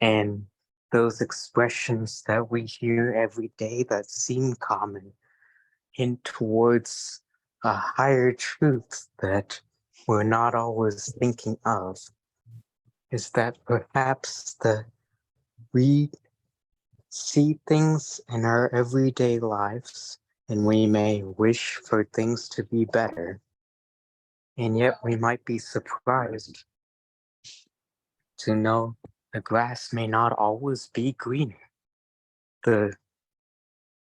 And those expressions that we hear every day that seem common hint towards a higher truth that we're not always thinking of, is that perhaps we see things in our everyday lives and we may wish for things to be better, and yet we might be surprised to know the grass may not always be greener. The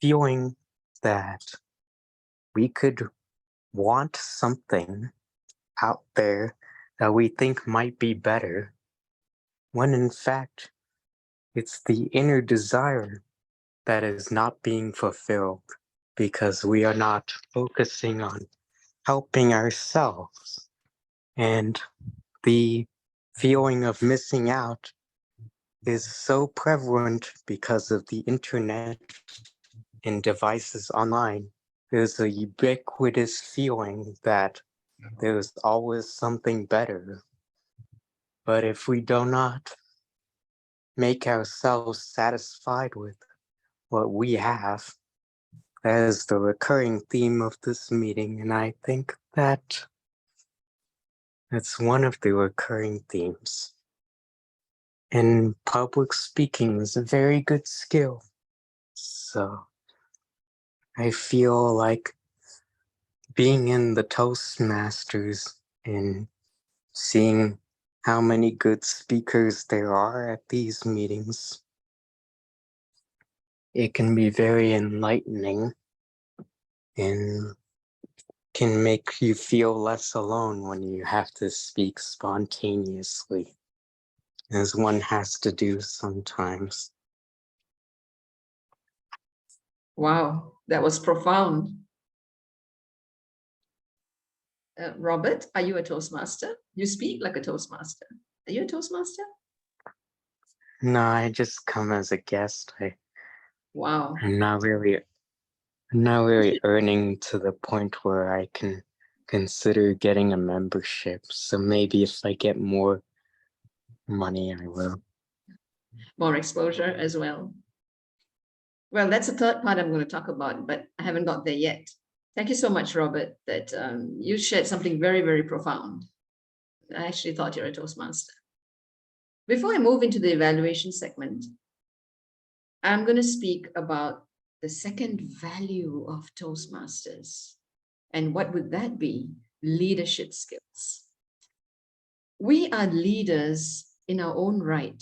feeling that we could want something out there that we think might be better, when in fact it's the inner desire that is not being fulfilled because we are not focusing on helping ourselves. And the feeling of missing out is so prevalent because of the internet and devices online. There's a ubiquitous feeling that there's always something better. But if we do not make ourselves satisfied with what we have, that is the recurring theme of this meeting. And I think that that's one of the recurring themes. And public speaking is a very good skill. So I feel like being in the Toastmasters and seeing how many good speakers there are at these meetings, it can be very enlightening and can make you feel less alone when you have to speak spontaneously, as one has to do sometimes. Wow, that was profound. Robert, are you a Toastmaster? You speak like a Toastmaster. Are you a Toastmaster? No, I just come as a guest. Wow. I'm not really earning to the point where I can consider getting a membership. So maybe if I get more money, I will. More exposure as well. Well, that's the third part I'm going to talk about, but I haven't got there yet. Thank you so much, Robert, that you shared something very, very profound. I actually thought you're a Toastmaster. Before I move into the evaluation segment, I'm going to speak about the second value of Toastmasters. And what would that be? Leadership skills. We are leaders in our own right.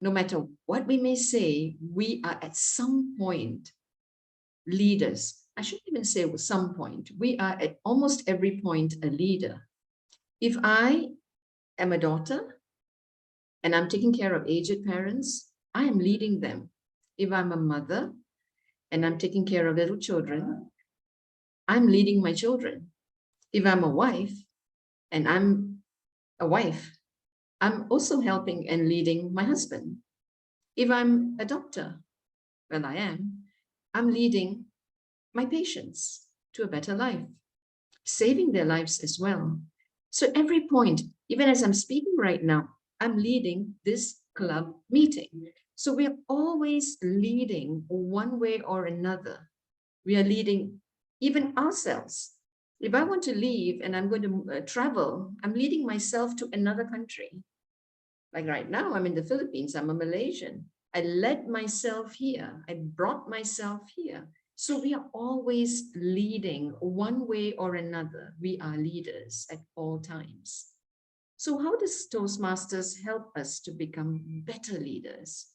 No matter what we may say, we are at some point leaders. I shouldn't even say at some point. We are at almost every point a leader. If I am a daughter and I'm taking care of aged parents, I am leading them. If I'm a mother and I'm taking care of little children, I'm leading my children. If I'm a wife and I'm a wife, I'm also helping and leading my husband. If I'm a doctor, well, I'm leading my patients to a better life, saving their lives as well. So every point, even as I'm speaking right now, I'm leading this club meeting. So we're always leading one way or another. We are leading even ourselves. If I want to leave and I'm going to travel, I'm leading myself to another country. Like right now, I'm in the Philippines, I'm a Malaysian. I led myself here. I brought myself here. So we are always leading one way or another. We are leaders at all times. So how does Toastmasters help us to become better leaders,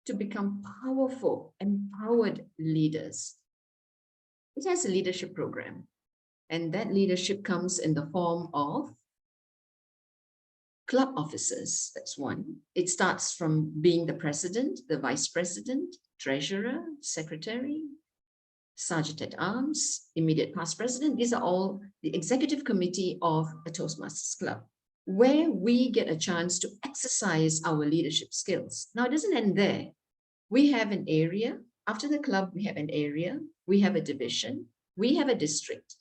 to become powerful, empowered leaders? It has a leadership program, and that leadership comes in the form of club officers. That's one. It starts from being the president, the vice president, treasurer, secretary, sergeant at arms, immediate past president. These are all the executive committee of a Toastmasters club, where we get a chance to exercise our leadership skills. Now, it doesn't end there. We have an area. After the club, we have an area, we have a division, we have a district.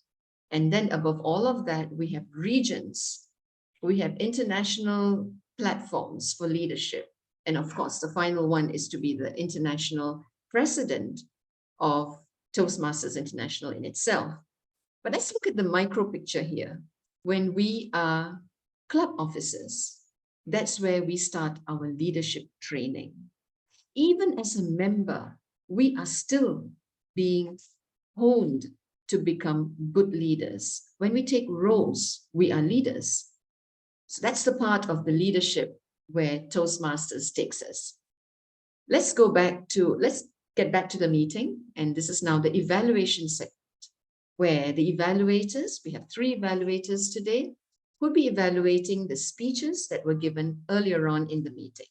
And then above all of that, we have regions. We have international platforms for leadership. And of course, the final one is to be the international president of Toastmasters International in itself. But let's look at the micro picture here. When we are club officers, that's where we start our leadership training. Even as a member, we are still being honed to become good leaders. When we take roles, we are leaders. So that's the part of the leadership where Toastmasters takes us. Let's get back to the meeting. And this is now the evaluation segment, where the evaluators, we have 3 evaluators today, will be evaluating the speeches that were given earlier on in the meeting.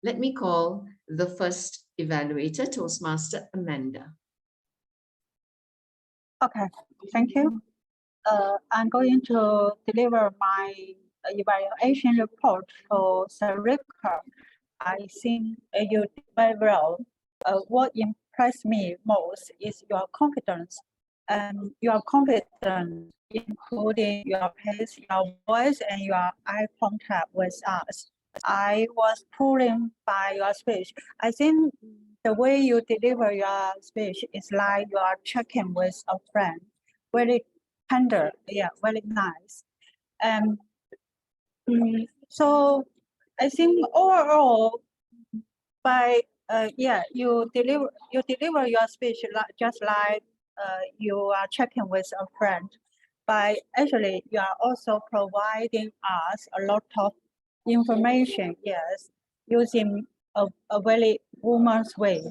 Let me call the first evaluator, Toastmaster Amanda. Okay, thank you. I'm going to deliver my evaluation report for Sarika. I think you did very well. What impressed me most is your confidence your confidence, including your pace, your voice, and your eye contact with us. I was pulled by your speech. I think the way you deliver your speech is like you are checking with a friend. Very tender, yeah, very nice. So I think overall, by you deliver your speech just like you are checking with a friend. But actually, you are also providing us a lot of information. Yes, using a very woman's way.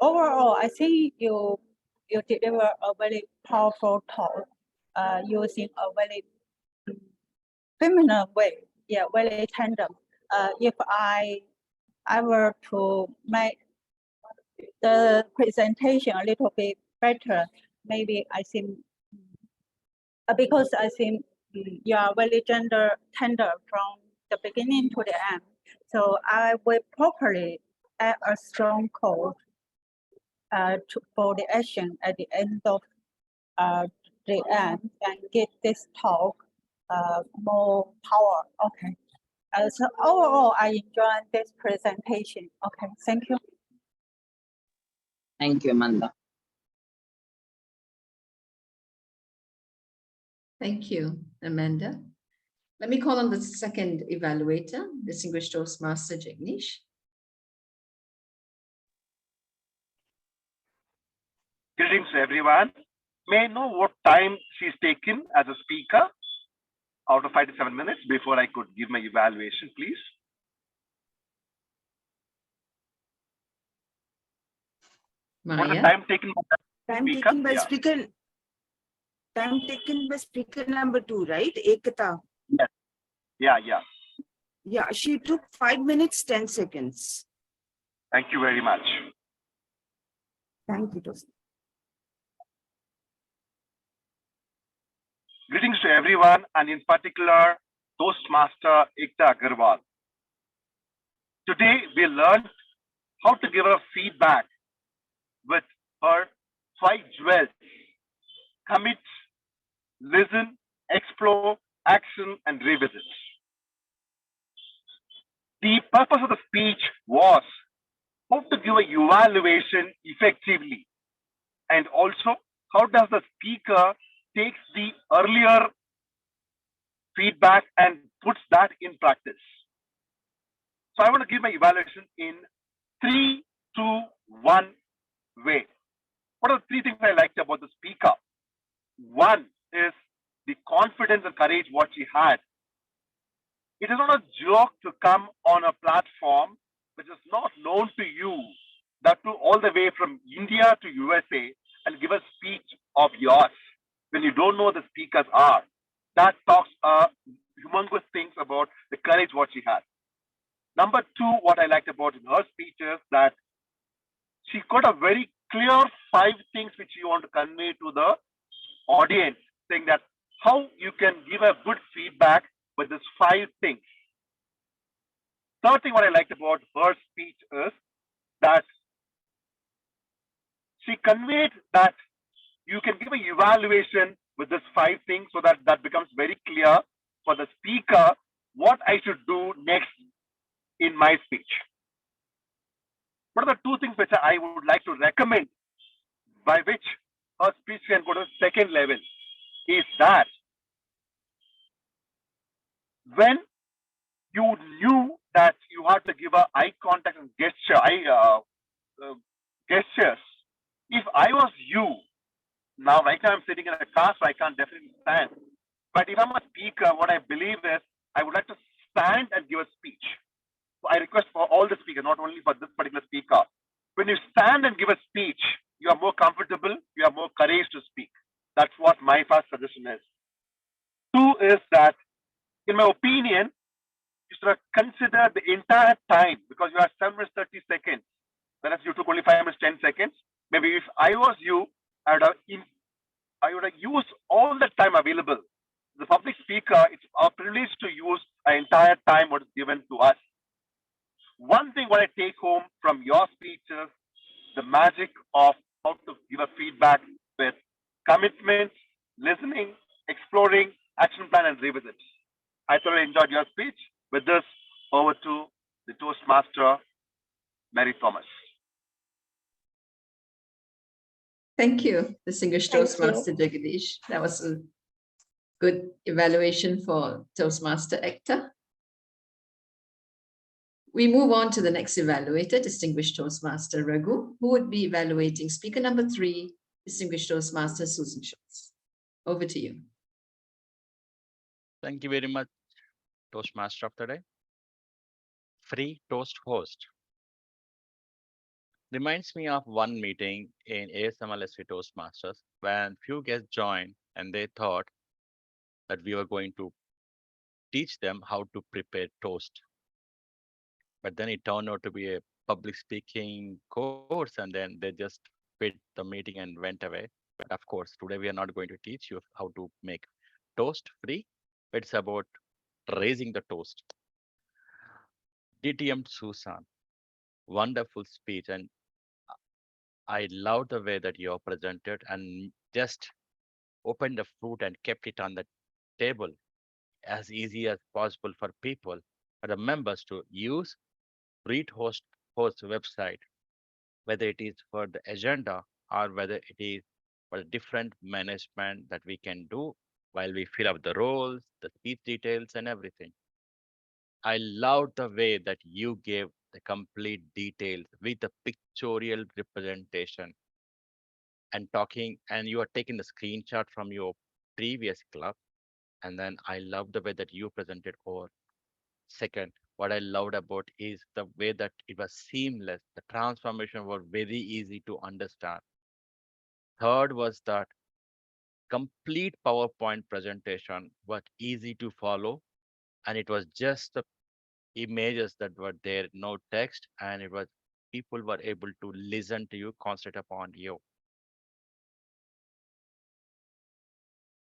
Overall, I think you deliver a very powerful talk, using a very feminine way. Yeah, very tender. If I were to make the presentation a little bit better, maybe I think because I think you are very tender from the beginning to the end. So I will properly add a strong code for the action at the end of the end and get this talk more power. Okay. So overall, I enjoyed this presentation. Okay, thank you. Thank you, Amanda. Thank you, Amanda. Let me call on the second evaluator, distinguished Toastmaster Jignesh. Greetings to everyone. May I know what time she's taken as a speaker out of 5 to 7 minutes before I could give my evaluation, please? What is the Maya? time taken by the Time speaker? taken by Yeah. speaker. Time taken by speaker number 2, right? Ekata. Yes. Yeah. Yeah, she took 5 minutes, 10 seconds. Thank you very much. Thank you, Toast. Greetings to everyone, and in particular, Toastmaster Ekta Agarwal. Today, we learned how to give her feedback with her 5 jewels: commit, listen, explore, action, and revisit. The purpose of the speech was how to give a evaluation effectively, and also how does the speaker takes the earlier feedback and puts that in practice. So I want to give my evaluation in 3, 2, 1 way. What are the 3 things I liked about the speaker? One is the confidence and courage what she had. It is not a joke to come on a platform which is not known to you, that too all the way from India to USA, and give a speech of yours when you don't know the speakers are. That talks humongous things about the courage what she had. Number 2, what I liked about in her speech is that she got a very clear 5 things which you want to convey to the audience, saying that how you can give a good feedback with these 5 things. Third thing what I liked about her speech is that she conveyed that you can give an evaluation with these 5 things, so that that becomes very clear for the speaker what I should do next in my speech. What are the 2 things which I would like to recommend by which her speech can go to the second level is that when you knew that you had to give a eye contact and gestures, if I was you, now right now I'm sitting in a car, so I can't definitely stand. But if I'm a speaker, what I believe is I would like to stand and give a speech. So I request for all the speakers, not only for this particular speaker. When you stand and give a speech, you are more comfortable, you have more courage to speak. That's what my first suggestion is. 2 is that, in my opinion, you should consider the entire time, because you have 7 minutes 30 seconds, whereas you took only 5 minutes 10 seconds. Maybe if I was you, I would have used all the time available. The public speaker, it's our privilege to use our entire time what is given to us. One thing what I take home from your speech is the magic of how to give a feedback with commitment, listening, exploring, action plan, and revisit. I thoroughly enjoyed your speech. With this, over to the Toastmaster, Mary Thomas. Thank you, Distinguished Thank Toastmaster Jagadish. That was a good evaluation for Toastmaster Ekta. We move on to the next evaluator, Distinguished Toastmaster Raghu, who would be evaluating speaker number 3, Distinguished Toastmaster Susan Schultz. Over to you. Thank you very much, Toastmaster of the day. Free Toast host. Reminds me of one meeting in ASMLSC Toastmasters when few guests joined and they thought that we were going to teach them how to prepare toast. But then it turned out to be a public speaking course, and then they just quit the meeting and went away. But of course, today we are not going to teach you how to make toast free. It's about raising the toast. DTM Susan, wonderful speech, and I love the way that you are presented and just opened the fruit and kept it on the table as easy as possible for people, for the members to use. Read host website, whether it is for the agenda or whether it is for different management that we can do while we fill up the roles, the speech details, and everything. I loved the way that you gave the complete details with the pictorial representation and talking, and you are taking the screenshot from your previous club. And then I love the way that you presented over. Second, what I loved about is the way that it was seamless. The transformation was very easy to understand. Third was that complete PowerPoint presentation was easy to follow, and it was just the images that were there, no text, and it was people were able to listen to you, concentrate upon you.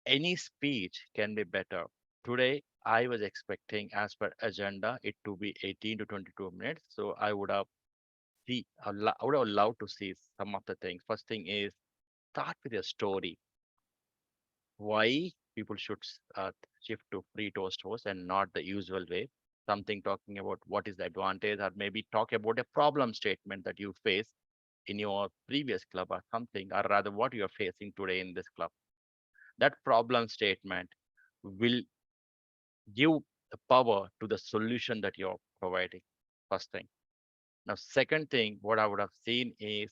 Any speech can be better. Today, I was expecting, as per agenda, it to be 18 to 22 minutes. So I would have I would have loved to see some of the things. First thing is start with a story. Why people should shift to free toast host and not the usual way. Something talking about what is the advantage, or maybe talk about a problem statement that you face in your previous club or something, or rather what you're facing today in this club. That problem statement will give the power to the solution that you're providing. First thing. Now, second thing, what I would have seen is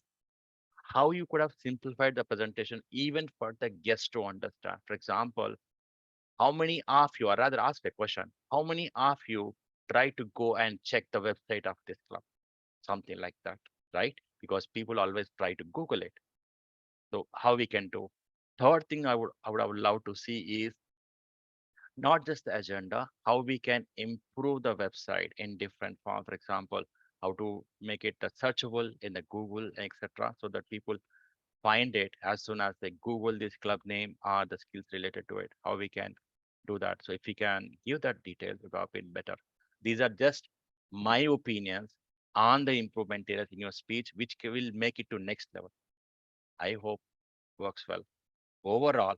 how you could have simplified the presentation even for the guest to understand. For example, how many of you, or rather ask a question, how many of you try to go and check the website of this club? Something like that, right? Because people always try to Google it. So how we can do. Third thing I would have loved to see is not just the agenda, how we can improve the website in different forms. For example, how to make it searchable in the Google, etc., so that people find it as soon as they Google this club name or the skills related to it, how we can do that. So if we can give that detail, it would be better. These are just my opinions on the improvement areas in your speech, which will make it to next level. I hope works well. Overall,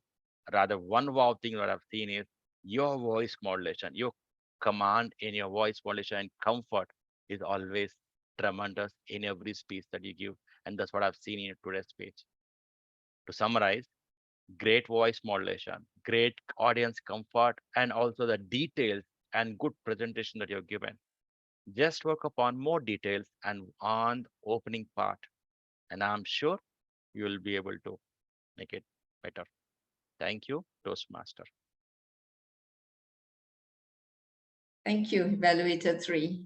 rather one wow thing that I've seen is your voice modulation, your command in your voice modulation and comfort is always tremendous in every speech that you give. And that's what I've seen in today's speech. To summarize, great voice modulation, great audience comfort, and also the details and good presentation that you're given. Just work upon more details and on the opening part. And I'm sure you will be able to make it better. Thank you, Toastmaster. Thank you, Evaluator 3,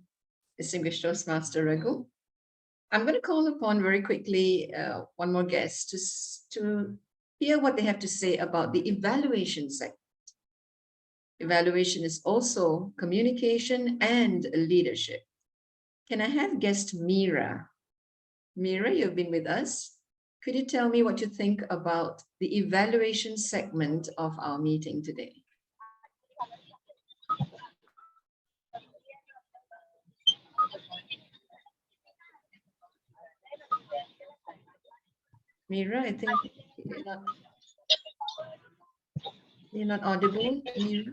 Distinguished Toastmaster Raghu. I'm going to call upon very quickly one more guest to hear what they have to say about the evaluation segment. Evaluation is also communication and leadership. Can I have guest Mira? Mira, you've been with us. Could you tell me what you think about the evaluation segment of our meeting today? Mira, I think you're not. You're not audible, Mira?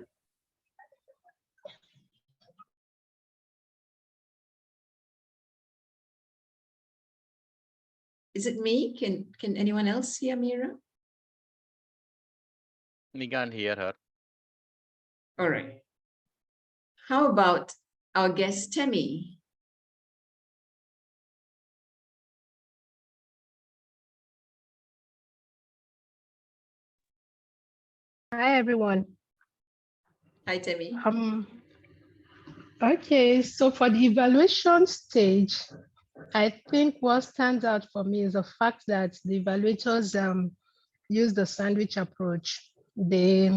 Is it me? Can anyone else hear Mira? We can't hear her. All right. How about our guest, Temi? Hi, everyone. Hi, Temi. Okay, so for the evaluation stage, I think what stands out for me is the fact that the evaluators use the sandwich approach. They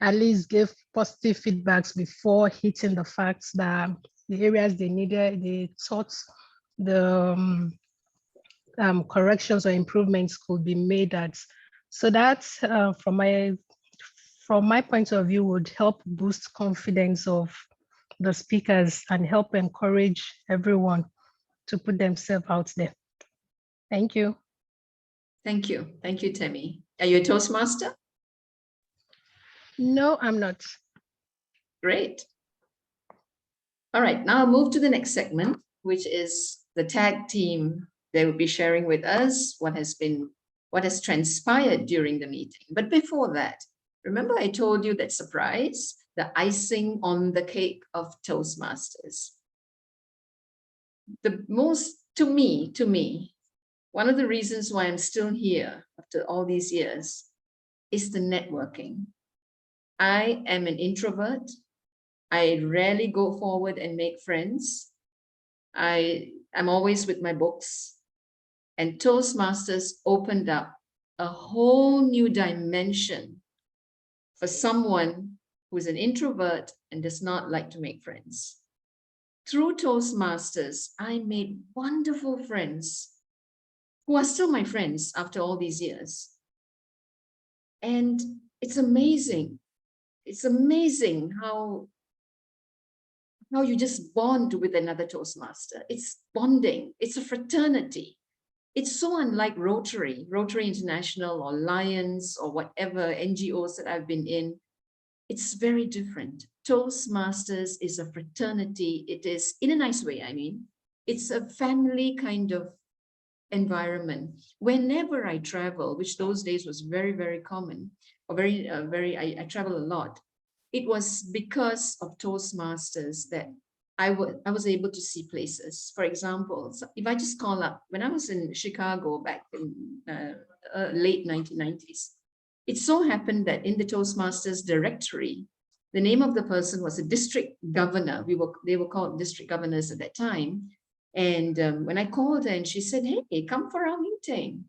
at least give positive feedbacks before hitting the facts that the areas they needed, they thought the corrections or improvements could be made at. So that's from my point of view would help boost confidence of the speakers and help encourage everyone to put themselves out there. Thank you. Thank you. Thank you, Temi. Are you a Toastmaster? No, I'm not. Great. All right, now I'll move to the next segment, which is the tag team. They will be sharing with us what has transpired during the meeting. But before that, remember I told you that surprise, the icing on the cake of Toastmasters. The most, to me, one of the reasons why I'm still here after all these years is the networking. I am an introvert. I rarely go forward and make friends. I'm always with my books. And Toastmasters opened up a whole new dimension for someone who's an introvert and does not like to make friends. Through Toastmasters, I made wonderful friends who are still my friends after all these years. And it's amazing. It's amazing how you just bond with another Toastmaster. It's bonding. It's a fraternity. It's so unlike Rotary International or Lions or whatever NGOs that I've been in. It's very different. Toastmasters is a fraternity. It is, in a nice way, I mean, it's a family kind of environment. Whenever I travel, which those days was very, very common, or I travel a lot. It was because of Toastmasters that I was able to see places. For example, so if I just call up, when I was in Chicago back in late 1990s, it so happened that in the Toastmasters directory, the name of the person was a district governor. They were called district governors at that time. And when I called her and she said, hey, come for our meeting.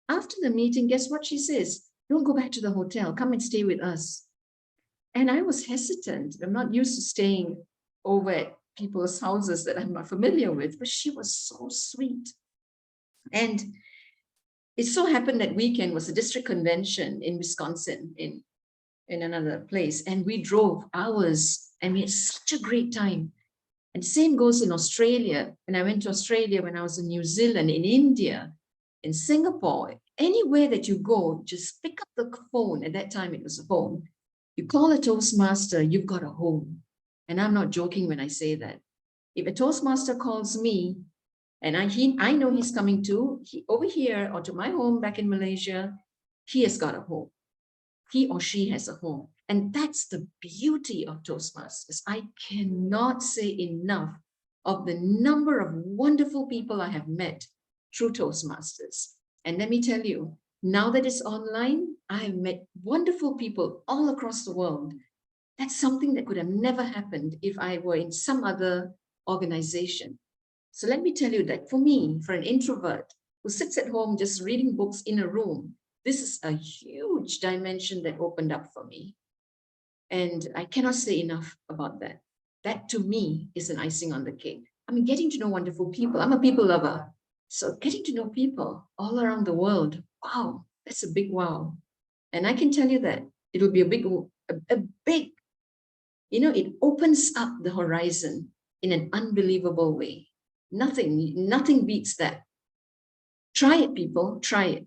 After the meeting, guess what she says? Don't go back to the hotel. Come and stay with us. And I was hesitant. I'm not used to staying over at people's houses that I'm not familiar with, but she was so sweet. And it so happened that weekend was a district convention in Wisconsin, in another place. And we drove hours and we had such a great time. And the same goes in Australia. When I went to Australia, when I was in New Zealand, in India, in Singapore, anywhere that you go, just pick up the phone. At that time, it was a phone. You call a Toastmaster, you've got a home. And I'm not joking when I say that. If a Toastmaster calls me, and I know he's coming over here or to my home back in Malaysia, he has got a home. He or she has a home. And that's the beauty of Toastmasters. I cannot say enough of the number of wonderful people I have met through Toastmasters. And let me tell you, now that it's online, I have met wonderful people all across the world. That's something that could have never happened if I were in some other organization. So let me tell you that for me, for an introvert who sits at home just reading books in a room, this is a huge dimension that opened up for me. And I cannot say enough about that. That to me is an icing on the cake. I mean, getting to know wonderful people. I'm a people lover. So getting to know people all around the world, wow, that's a big wow. And I can tell you that it will be a big, it opens up the horizon in an unbelievable way. Nothing beats that. Try it, people, try it.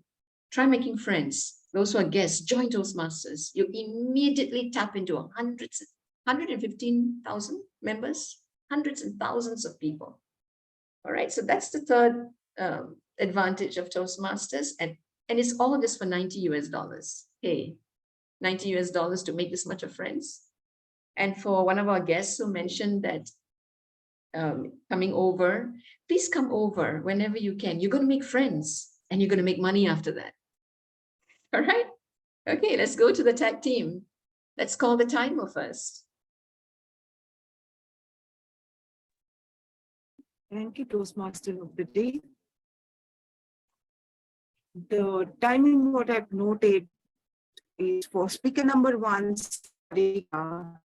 Try making friends. those who are guests, join Toastmasters. You immediately tap into 115,000 members, hundreds and thousands of people. All right, so that's the third advantage of Toastmasters, and it's all of this for $90 US. Hey, $90 US to make this much of friends. And for one of our guests who mentioned that coming over, please come over whenever you can. You're going to make friends and you're going to make money after that. All right. Okay, let's go to the tag team. Let's call the timer first. Thank you, Toastmaster of the day. The timing what I've noted is for speaker number 1, Sarika,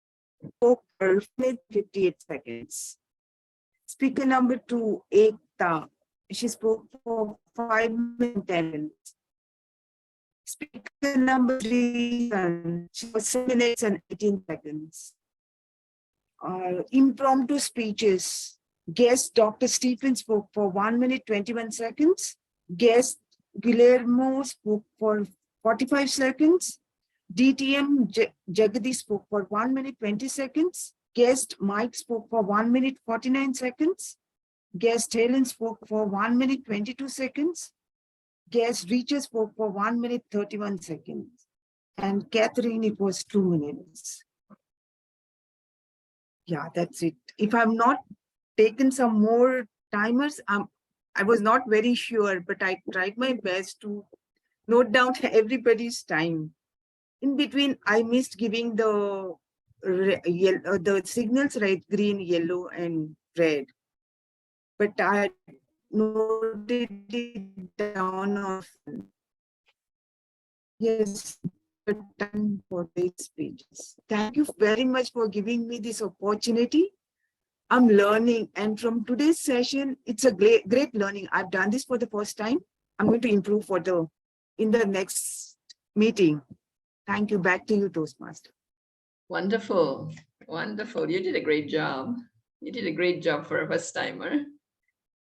spoke for 58 seconds. Speaker number 2, Ekta, she spoke for 5 minutes and 10 minutes. Speaker number 3, she was 7 minutes and 18 seconds. Impromptu speeches. Guest Dr. Stephen spoke for 1 minute 21 seconds. Guest Guillermo spoke for 45 seconds. DTM Jagadish spoke for 1 minute 20 seconds. Guest Mike spoke for 1 minute 49 seconds. Guest Helen spoke for 1 minute 22 seconds. Guest Reacher spoke for 1 minute 31 seconds. And Catherine, it was 2 minutes. Yeah, that's it. If I'm not taken some more timers, I was not very sure, but I tried my best to note down everybody's time. In between, I missed giving the signals, right? Green, yellow, and red. But I noted it down often. Yes, the time for these speeches. Thank you very much for giving me this opportunity. I'm learning, and from today's session, it's a great learning. I've done this for the first time. I'm going to improve in the next meeting. Thank you. Back to you, Toastmaster. Wonderful. Wonderful. You did a great job. You did a great job for a first timer.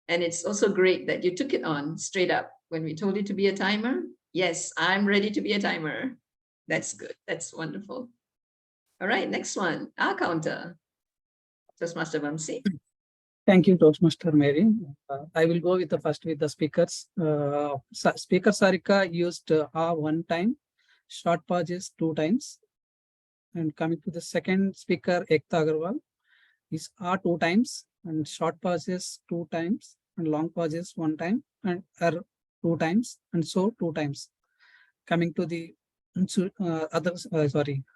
And it's also great that you took it on straight up. When we told you to be a timer, yes, I'm ready to be a timer. That's good. That's wonderful. All right, next one, our counter. Toastmaster Vamsi. Thank you, Toastmaster Mary. I will go with the speakers. Speaker Sarika used one time, short pauses 2 times. And coming to the second speaker, Ekta Agarwal, is 2 times, and short pauses 2 times, and long pauses 1 time, and 2 times, and so 2 times. Coming to the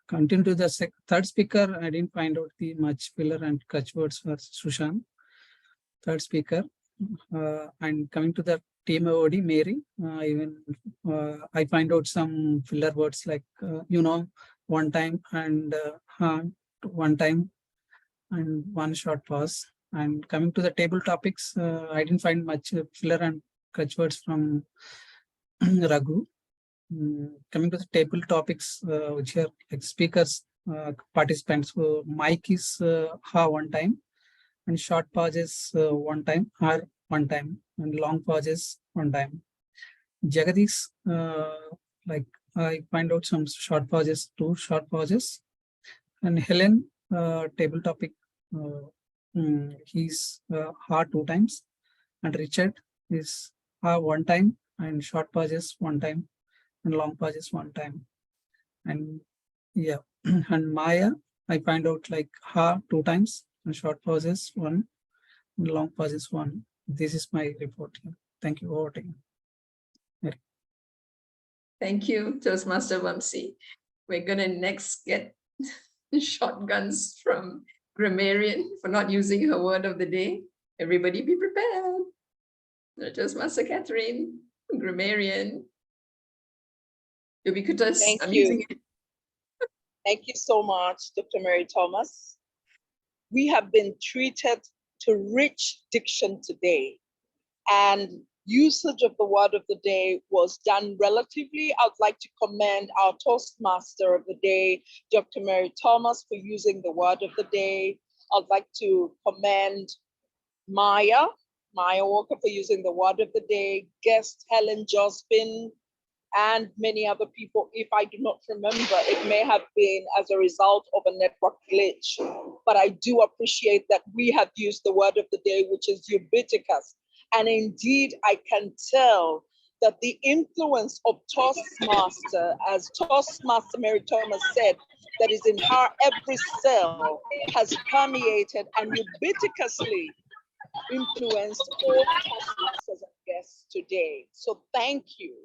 continue to the third speaker, I didn't find out the much filler and catch words for Sushan. Third speaker, and coming to the team OD, Mary, I find out some filler words like, 1 time and 1 time and 1 short pause. And coming to the table topics, I didn't find much filler and catch words from Raghu. Coming to the table topics, which are like speakers, participants, so mic is 1 time, and short pauses 1 time, or 1 time, and long pauses 1 time. Jagadish, like I find out some short pauses, 2 short pauses, and Helen, table topic, he's 2 times, and Richard is 1 time, and short pauses 1 time, and long pauses 1 time. And yeah, and Maya, I find out like 2 times, and short pauses 1, and long pauses 1. This is my report here. Thank you. Over to you. Thank you, Toastmaster Vamsi. We're going to next get shotguns from Grammarian for not using her word of the day. Everybody be prepared. Toastmaster Catherine, Grammarian. Ubiquitous. Thank I'm you. using it. Thank you so much, Dr. Mary Thomas. We have been treated to rich diction today, and usage of the word of the day was done relatively. I'd like to commend our Toastmaster of the day, Dr. Mary Thomas, for using the word of the day. I'd like to commend Maya Walker for using the word of the day, guest Helen Jospin, and many other people. If I do not remember, it may have been as a result of a network glitch. But I do appreciate that we have used the word of the day, which is ubiquitous. And indeed, I can tell that the influence of Toastmaster, as Toastmaster Mary Thomas said, that is in her every cell, has permeated and ubiquitously influenced all Toastmasters and guests today. So thank you.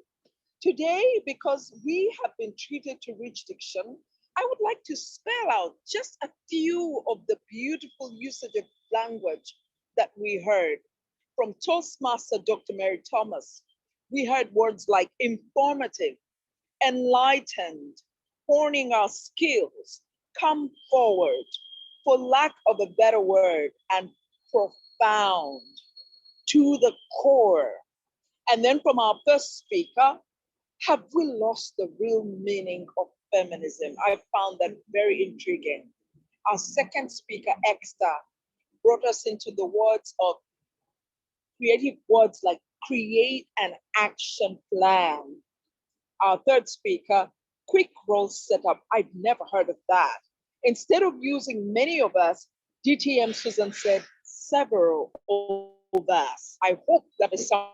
Today, because we have been treated to rich diction, I would like to spell out just a few of the beautiful usage of language that we heard from Toastmaster Dr. Mary Thomas. We heard words like informative, enlightened, honing our skills, come forward, for lack of a better word, and profound, to the core. And then from our first speaker, have we lost the real meaning of feminism? I found that very intriguing. Our second speaker, Exter, brought us into the words of creative words like create an action plan. Our third speaker, quick role setup. I'd never heard of that. Instead of using many of us, DTM Susan said several of us. I hope that is something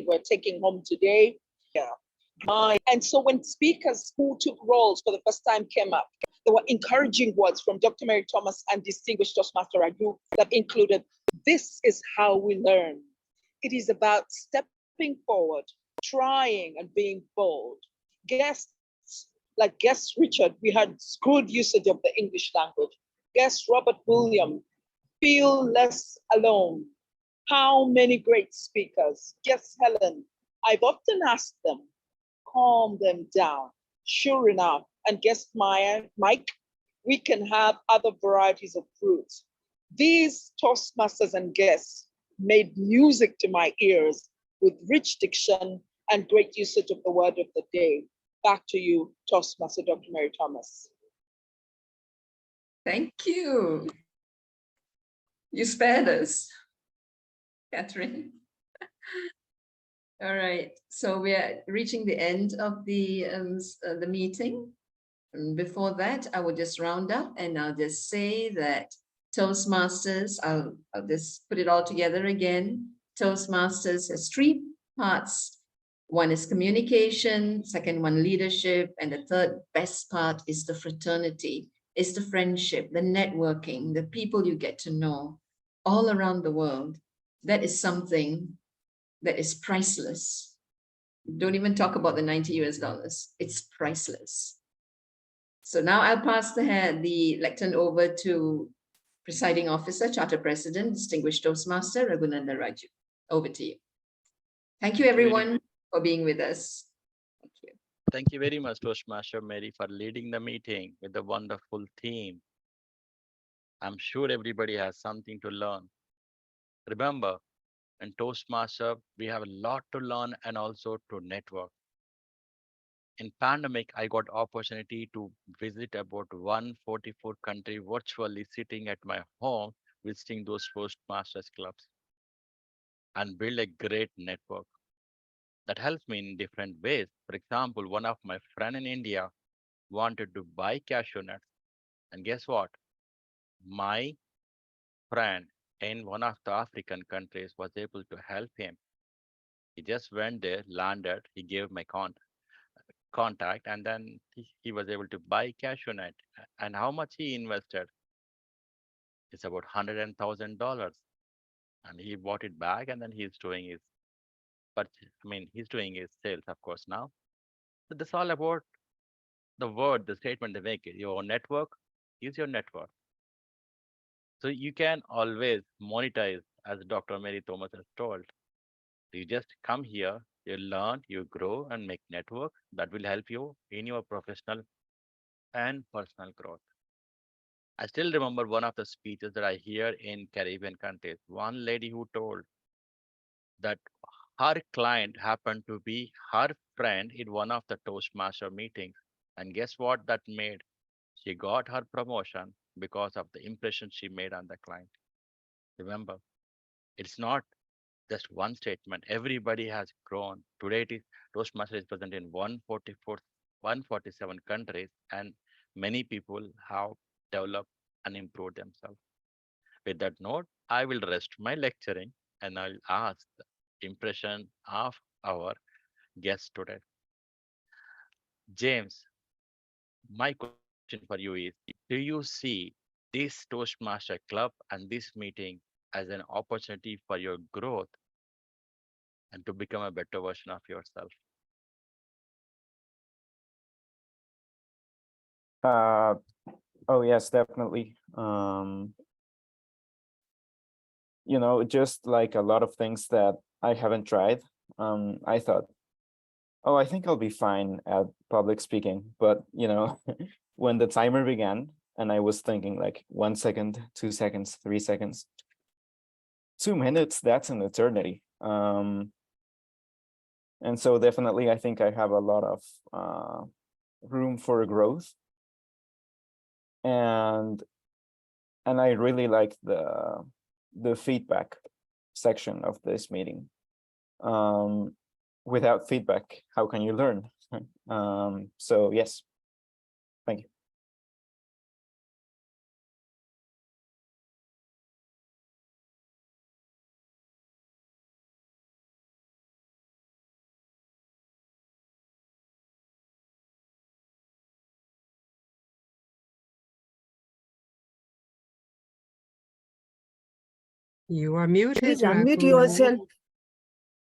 we're taking home today. Yeah. And so when speakers who took roles for the first time came up, there were encouraging words from Dr. Mary Thomas and distinguished Toastmaster Raghu that included, this is how we learn. It is about stepping forward, trying and being bold. Guests, like guest Richard, we had good usage of the English language. Guest Robert William, feel less alone. How many great speakers. Guest Helen, I've often asked them, calm them down. Sure enough, and guest Mike, we can have other varieties of fruits. These Toastmasters and guests made music to my ears with rich diction and great usage of the word of the day. Back to you, Toastmaster Dr. Mary Thomas. Thank you. You spared us, Catherine. All right, so we are reaching the end of the meeting. And before that, I will just round up and I'll just say that Toastmasters, I'll just put it all together again. Toastmasters has three parts. One is communication, second one leadership, and the third best part is the fraternity, is the friendship, the networking, the people you get to know all around the world. That is something that is priceless. Don't even talk about the 90 US dollars. It's priceless. So now I'll pass the lectern over to Presiding Officer, Charter President, Distinguished Toastmaster, Raghunanda Raju. Over to you. Thank you, everyone, for being with us. Thank you. Thank you very much, Toastmaster Mary, for leading the meeting with a wonderful team. I'm sure everybody has something to learn. Remember, in Toastmaster, we have a lot to learn and also to network. In pandemic, I got opportunity to visit about 144 country virtually sitting at my home, visiting those Toastmasters clubs and build a great network that helps me in different ways. For example, one of my friend in India wanted to buy cashew nuts. And guess what? My friend in one of the African countries was able to help him. He just went there, landed, he gave my contact, and then he was able to buy cashew nut. And how much he invested? It's about $100,000. And he bought it back, and then he's doing his he's doing his sales, of course, now. So that's all about the statement they make. Your network is your network. So you can always monetize, as Dr. Mary Thomas has told. You just come here, you learn, you grow, and make network that will help you in your professional and personal growth. I still remember one of the speeches that I hear in Caribbean countries. One lady who told that her client happened to be her friend in one of the Toastmaster meetings. And guess what that made? She got her promotion because of the impression she made on the client. Remember, it's not just one statement. Everybody has grown. Today, it is Toastmaster is present in 147 countries, and many people have developed and improved themselves. With that note, I will rest my lecturing and I'll ask the impression of our guest today. James, my question for you is, do you see this Toastmaster Club and this meeting as an opportunity for your growth and to become a better version of yourself? Oh yes, definitely. You know, just like a lot of things that I haven't tried, I thought, oh, I think I'll be fine at public speaking. But, you know, when the timer began and I was thinking like 1 second, 2 seconds, 3 seconds, 2 minutes, that's an eternity. And so definitely, I think I have a lot of room for growth. And I really like the feedback section of this meeting. Without feedback, how can you learn? So yes, thank you. You are muted, Please unmute Raghu. yourself.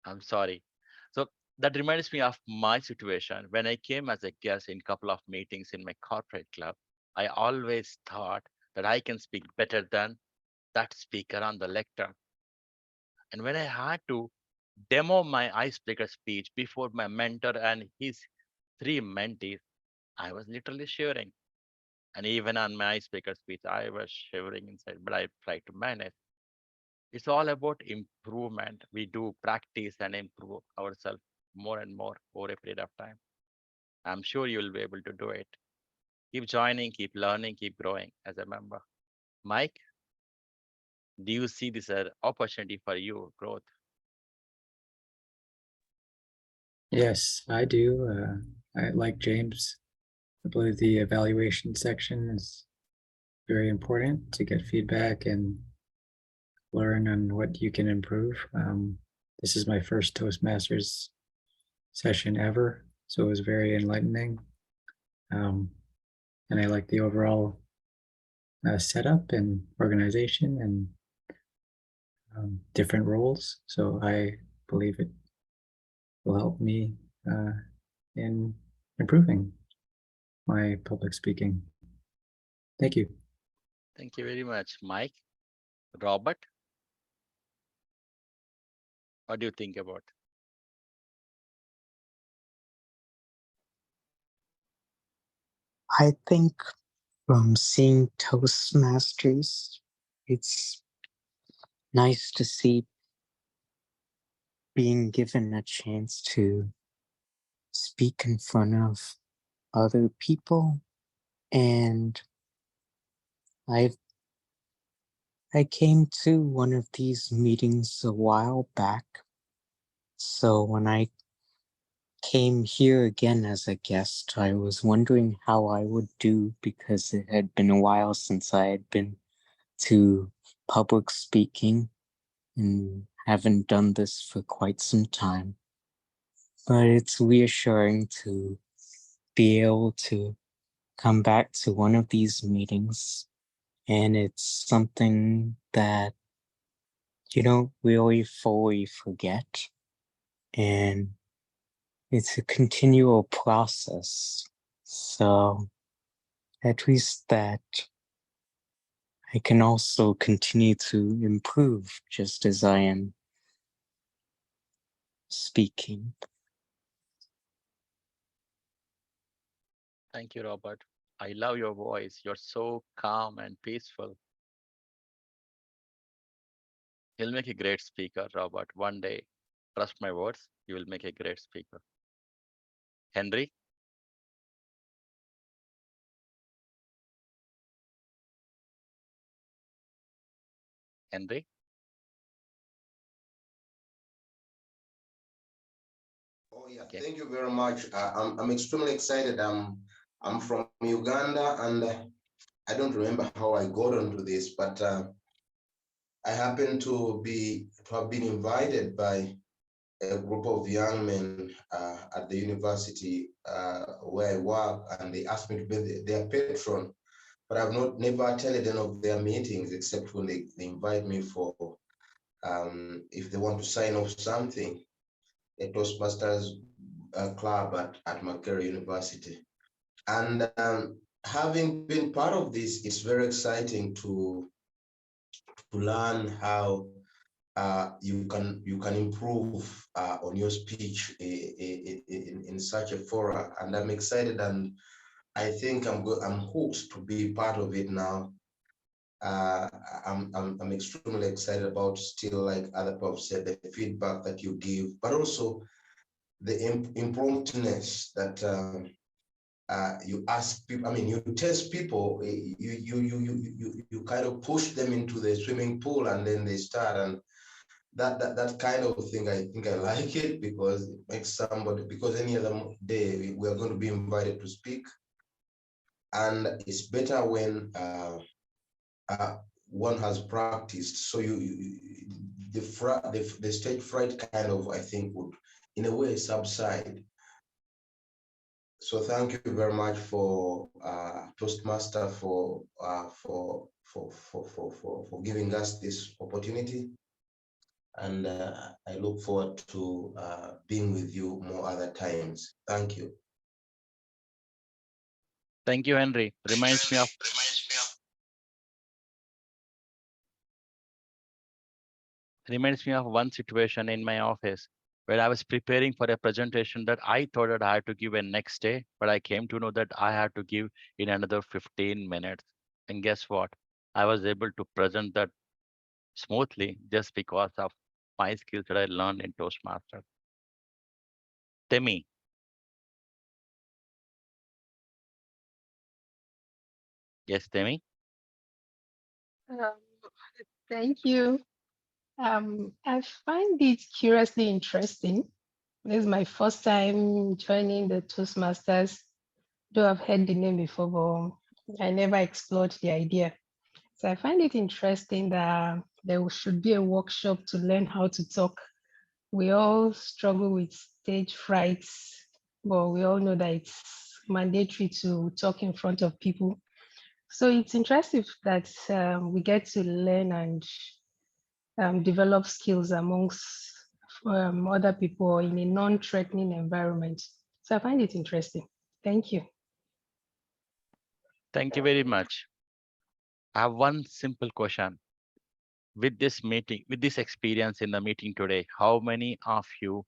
I'm sorry. So that reminds me of my situation. When I came as a guest in a couple of meetings in my corporate club, I always thought that I can speak better than that speaker on the lectern. And when I had to demo my icebreaker speech before my mentor and his 3 mentees, I was literally shivering. And even on my icebreaker speech, I was shivering inside, but I tried to manage. It's all about improvement. We do practice and improve ourselves more and more over a period of time. I'm sure you'll be able to do it. Keep joining, keep learning, keep growing as a member. Mike, do you see this as an opportunity for you growth? Yes, I do. I like James. I believe the evaluation section is very important to get feedback and learn on what you can improve. This is my first Toastmasters session ever, so it was very enlightening. And I like the overall setup and organization and different roles. So I believe it will help me in improving my public speaking. Thank you. Thank you very much, Mike. Robert, what do you think about? I think from seeing Toastmasters, it's nice to see being given a chance to speak in front of other people. And I came to one of these meetings a while back. So when I came here again as a guest, I was wondering how I would do because it had been a while since I had been to public speaking and haven't done this for quite some time. But it's reassuring to be able to come back to one of these meetings, and it's something that you don't really fully forget, and it's a continual process. So at least that I can also continue to improve just as I am speaking. Thank you, Robert. I love your voice. You're so calm and peaceful. You'll make a great speaker, Robert. One day, trust my words, you will make a great speaker. Henry? Henry? Yeah, thank you very much. I'm extremely excited. I'm from Uganda, and I don't remember how I got onto this, but I happen to have been invited by a group of young men at the university where I work, and they asked me to be their patron. But I've never attended any of their meetings except when they invite me for if they want to sign off something, a Toastmasters club at Makerere University. And having been part of this, it's very exciting to learn how you can improve on your speech in such a forum. And I'm excited, and I think I'm hooked to be part of it now. I'm extremely excited about, still, like other people have said, the feedback that you give, but also the impromptuness that you ask people. I mean, you test people. You kind of push them into the swimming pool, and then they start. And that kind of thing, I think I like it, because it makes somebody. Because any other day we are going to be invited to speak, and it's better when one has practiced. So the stage fright kind of, I think, would in a way subside. So thank you very much for Toastmaster for giving us this opportunity, and I look forward to being with you more other times. Thank you. Thank you, Henry. Reminds me of one situation in my office where I was preparing for a presentation that I thought that I had to give a next day, but I came to know that I had to give in another 15 minutes. And guess what? I was able to present that smoothly just because of my skills that I learned in Toastmasters. Temi. Yes, Temi. Thank you. I find it curiously interesting. This is my first time joining the Toastmasters, though I've heard the name before, but I never explored the idea. So I find it interesting that there should be a workshop to learn how to talk. We all struggle with stage frights, but we all know that it's mandatory to talk in front of people. So it's interesting that we get to learn and develop skills amongst other people in a non-threatening environment. So I find it interesting. Thank you. Thank you very much. I have one simple question. With this meeting, with this experience in the meeting today, how many of you,